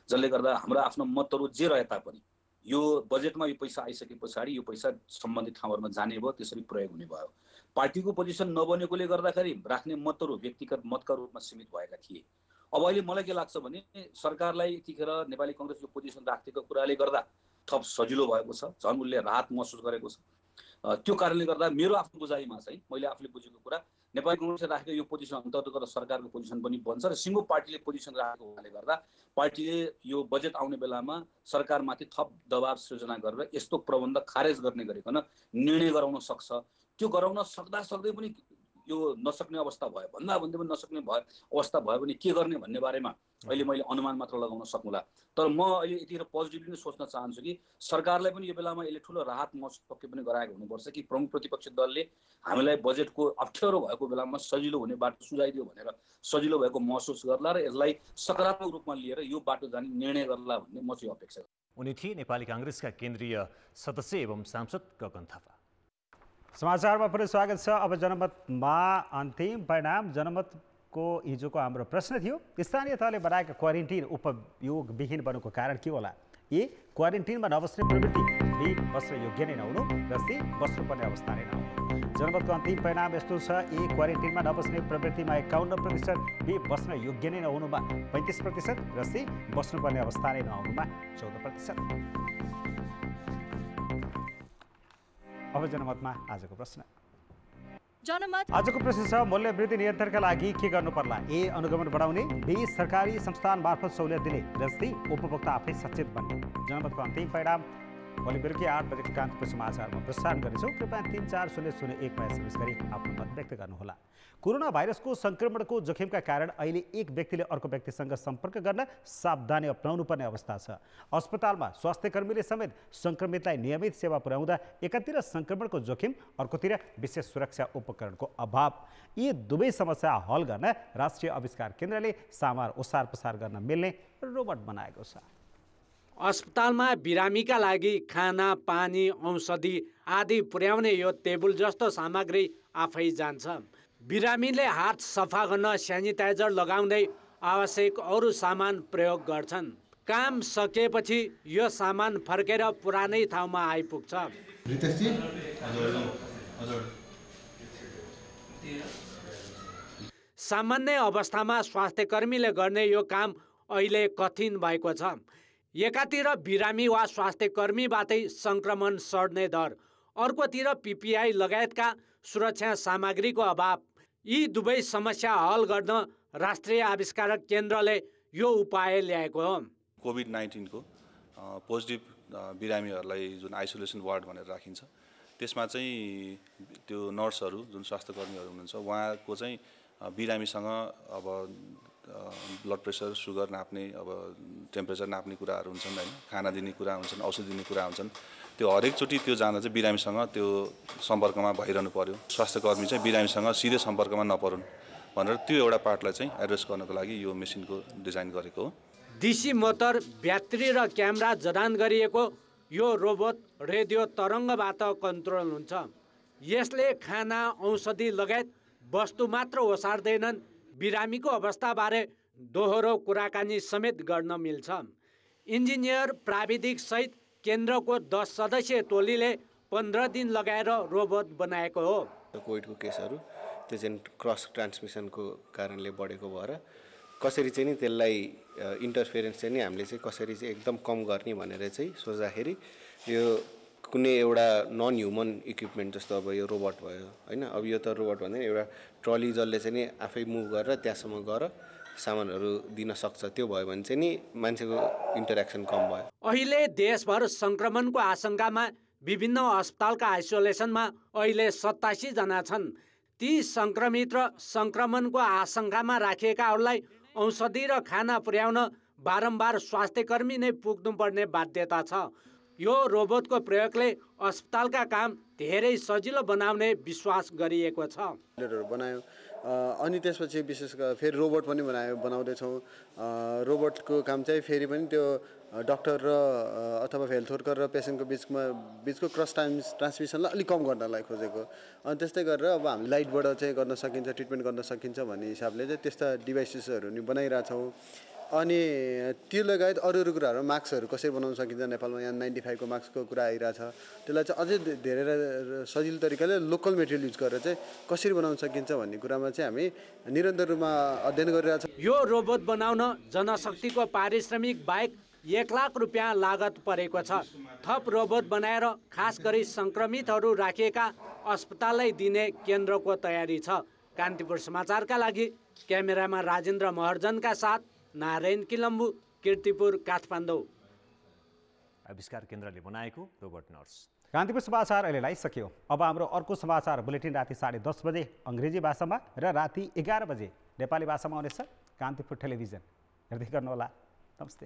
जसले गर्दा हाम्रो आफ्नो मतहरू जे रहे तापनि यो बजेटमा यो पैसा आइसके पछाडि यो पैसा सम्बन्धित ठाउँहरूमा जाने भयो, त्यसरी प्रयोग हुने भयो। पार्टीको पोजिसन नबनेकोले गर्दाखेरि राख्ने मतहरू व्यक्तिगत मतका रूपमा सीमित भएका थिए। अब अहिले मलाई के लाग्छ भने सरकारलाई यतिखेर नेपाली कांग्रेस यो पोजिसन राखेको कुराले गर्दा थप सजिलो भएको छ, झन् उसले राहत महसुस गरेको छ। त्यो कारणले गर्दा मेरो आफ्नो बुझाइमा चाहिँ मैले आफूले बुझेको कुरा, नेपाली कांग्रेसले राखेको यो पोजिसन अन्तर्गत सरकारको पोजिसन पनि बन्छ र सिङ्गो पार्टीले पोजिसन राखेको हुनाले गर्दा पार्टीले यो बजेट आउने बेलामा सरकारमाथि थप दबाव सृजना गरेर यस्तो प्रबन्ध खारेज गर्ने गरिकन निर्णय गराउन सक्छ। त्यो गराउन सक्दै पनि यो नसक्ने अवस्था भयो, भन्दै पनि नसक्ने अवस्था भयो भने के गर्ने भन्ने बारेमा अहिले मैले अनुमान मात्र लगाउन सकौँला। तर म अहिले यतिखेर पोजिटिभली नै सोच्न चाहन्छु कि सरकारलाई पनि यो बेलामा यसले ठुलो राहत महसुस पक्कै पनि गराएको हुनुपर्छ कि प्रमुख प्रतिपक्षी दलले हामीलाई बजेटको अप्ठ्यारो भएको बेलामा सजिलो हुने बाटो सुझाइदियो भनेर सजिलो भएको महसुस गर्ला र यसलाई सकारात्मक रूपमा लिएर यो बाटो जाने निर्णय गर्ला भन्ने म चाहिँ अपेक्षा गर्छु। उनी थिए नेपाली कांग्रेसका केन्द्रीय सदस्य एवं सांसद गगन थापा। समाचारमा पनि स्वागत छ। अब जनमतमा अन्तिम परिणाम। जनमतको हिजोको हाम्रो प्रश्न थियो, स्थानीय तहले बनाएका क्वारेन्टिन उपयोगविहीन बन्नुको कारण के होला? ए, क्वारेन्टिनमा नबस्ने प्रवृत्ति, बी, बस्न योग्य नै नहुनु, र सी, बस्नुपर्ने अवस्था नै नहुनु। जनमतको अन्तिम परिणाम यस्तो छ। ए क्वारेन्टिनमा नबस्ने प्रवृत्तिमा 51%, बी बस्न योग्य नै नहुनुमा 35% र सी बस्नुपर्ने अवस्था नै नहुनुमा 14%। अब जनमतमा आजको प्रश्न। आजको प्रश्न छ मूल्य वृद्धि नियन्त्रणका लागि के गर्नु पर्ला? ए अनुगमन बढाउने, बी सरकारी संस्थान मार्फत सहुलियत दिने र सी उपभोक्ता आफै सचेत बन्ने। जनमतको अन्तिम परिणाम भोलि बेलुकी 8 बजेको कान्तिपुर समाचारमा प्रसारण गर्नेछौँ। कृपया 34001 मा एसएमएस गरी आफ्नो मत व्यक्त गर्नुहोला। कोरोना भाइरसको संक्रमणको जोखिमका कारण अहिले एक व्यक्तिले अर्को व्यक्तिसँग सम्पर्क गर्न सावधानी अपनाउनु पर्ने अवस्था छ। अस्पतालमा स्वास्थ्यकर्मीले समेत संक्रमितलाई नियमित सेवा पुर्याउँदा एकातिर संक्रमणको जोखिम, अर्कोतिर विशेष सुरक्षा उपकरणको अभाव। यी दुवै समस्या हल गर्न राष्ट्रिय आविष्कार केन्द्रले सामान ओसार पसार गर्न मिल्ने रोबोट बनाएको छ। अस्पतालमा बिरामीका लागि खाना, पानी, औषधि आदि पुर्याउने यो टेबुल जस्तो सामग्री आफै जान्छ। बिरामीले हात सफा गर्न सेनिटाइजर लगाउँदै आवश्यक अरू सामान प्रयोग गर्छन्। काम सकिएपछि यो सामान फर्केर पुरानै ठाउँमा आइपुग्छ। सामान्य अवस्थामा स्वास्थ्यकर्मीले गर्ने यो काम अहिले कठिन भएको छ। एकातिर बिरामी वा स्वास्थ्यकर्मीबाटै संक्रमण सर्ने दर, अर्कोतिर पिपिआई लगायतका सुरक्षा सामग्रीको अभाव। यी दुवै समस्या हल गर्न राष्ट्रिय आविष्कार केन्द्रले यो उपाय ल्याएको हो। कोभिड-19 को पोजिटिभ बिरामीहरूलाई जुन आइसोलेसन वार्ड भनेर राखिन्छ, त्यसमा चाहिँ त्यो नर्सहरू जुन स्वास्थ्यकर्मीहरू हुनुहुन्छ उहाँको चाहिँ बिरामीसँग अब ब्लड प्रेसर, सुगर नाप्ने, अब टेम्परेचर नाप्ने कुराहरू हुन्छन् हैन, खाना दिने कुरा हुन्छन्, औषधि दिने कुरा हुन्छन्। त्यो हरेकचोटि त्यो जाँदा चाहिँ बिरामीसँग त्यो सम्पर्कमा भइरहनु पर्यो। स्वास्थ्यकर्मी चाहिँ बिरामीसँग सिधै सम्पर्कमा नपरुन् भनेर त्यो एउटा पार्टलाई चाहिँ एड्रेस गर्नको लागि यो मेसिनको डिजाइन गरेको हो। डिसी मोटर, ब्याट्री र क्यामेरा जडान गरिएको यो रोबोट रेडियो तरङ्गबाट कन्ट्रोल हुन्छ। यसले खाना, औषधि लगायत वस्तु मात्र ओसार्दैनन्, बिरामीको अवस्थाबारे दोहोरो कुराकानी समेत गर्न मिल्छ। इन्जिनियर, प्राविधिक सहित केन्द्रको 10 सदस्यीय टोलीले 15 दिन लगाएर रोबोट बनाएको हो। कोभिडको केसहरू त्यो चाहिँ क्रस ट्रान्समिसनको कारणले बढेको भएर कसरी चाहिँ नि त्यसलाई इन्टरफेरेन्स चाहिँ नि हामीले चाहिँ कसरी चाहिँ एकदम कम गर्ने भनेर चाहिँ सोच्दाखेरि यो कुनै एउटा नन ह्युमन इक्विपमेन्ट जस्तो अब यो रोबोट भयो हैन। अब यो त रोबोट भन्दा एउटा ट्रली जसले चाहिँ नि आफै मुभ गरेर त्यहाँसम्म गएर सामानहरू दिन सक्छ। त्यो भयो भने चाहिँ नि मान्छेको इन्टरेक्सन कम भयो। अहिले देशभर संक्रमणको आशंकामा विभिन्न अस्पतालका आइसोलेसनमा अहिले 87 जना छन्। ती संक्रमित र संक्रमणको आशंकामा राखिएकाहरूलाई औषधि र खाना पुर्याउन बारम्बार स्वास्थ्यकर्मी नै पुग्नुपर्ने बाध्यता छ। यो रोबोटको प्रयोगले अस्पतालका काम धेरै सजिलो बनाउने विश्वास गरिएको छ। बनायो अनि त्यसपछि विशेष गरेर फेरि रोबोट पनि बनाउँदैछौँ। रोबोटको काम चाहिँ फेरि पनि त्यो डक्टर र अथवा हेल्थ वर्कर र पेसेन्टको बिचको क्रस ट्रान्समिसनलाई अलिक कम गर्नलाई खोजेको। अनि त्यस्तै गरेर अब हामी लाइटबाट चाहिँ गर्न सकिन्छ, ट्रिटमेन्ट गर्न सकिन्छ भन्ने हिसाबले चाहिँ त्यस्ता डिभाइसेसहरू नि बनाइरहेछौँ। अनि त्यो लगायत अरू कुराहरू, मास्कहरू कसरी बनाउन सकिन्छ, नेपालमा यहाँ 95 को मास्कको कुरा आइरहेछ। त्यसलाई चाहिँ अझै धेरै सजिलो तरिकाले लोकल मेटेरियल युज गरेर चाहिँ कसरी बनाउन सकिन्छ भन्ने कुरामा चाहिँ हामी निरन्तर रूपमा अध्ययन गरिरहेछौँ। यो रोबोट बनाउन जनशक्तिको पारिश्रमिक बाहेक 1 लाख रुपियाँ लागत परेको छ। थप रोबोट बनाएर खास गरी संक्रमितहरू राखिएका अस्पताललाई दिने केन्द्रको तयारी छ। कान्तिपुर समाचारका लागि क्यामेरामा राजेन्द्र महर्जनका साथ नारायण किलम्बु, कीर्तिपुर, काठमाडौँ। आविष्कार केन्द्रले बनाएको रोबोट नर्स। कान्तिपुर समाचार अहिलेलाई सकियो। अब हाम्रो अर्को समाचार बुलेटिन राति 10:30 बजे अङ्ग्रेजी भाषामा र राति 11 बजे नेपाली भाषामा आउनेछ। कान्तिपुर टेलिभिजन हेर्दै गर्नुहोला। नमस्ते।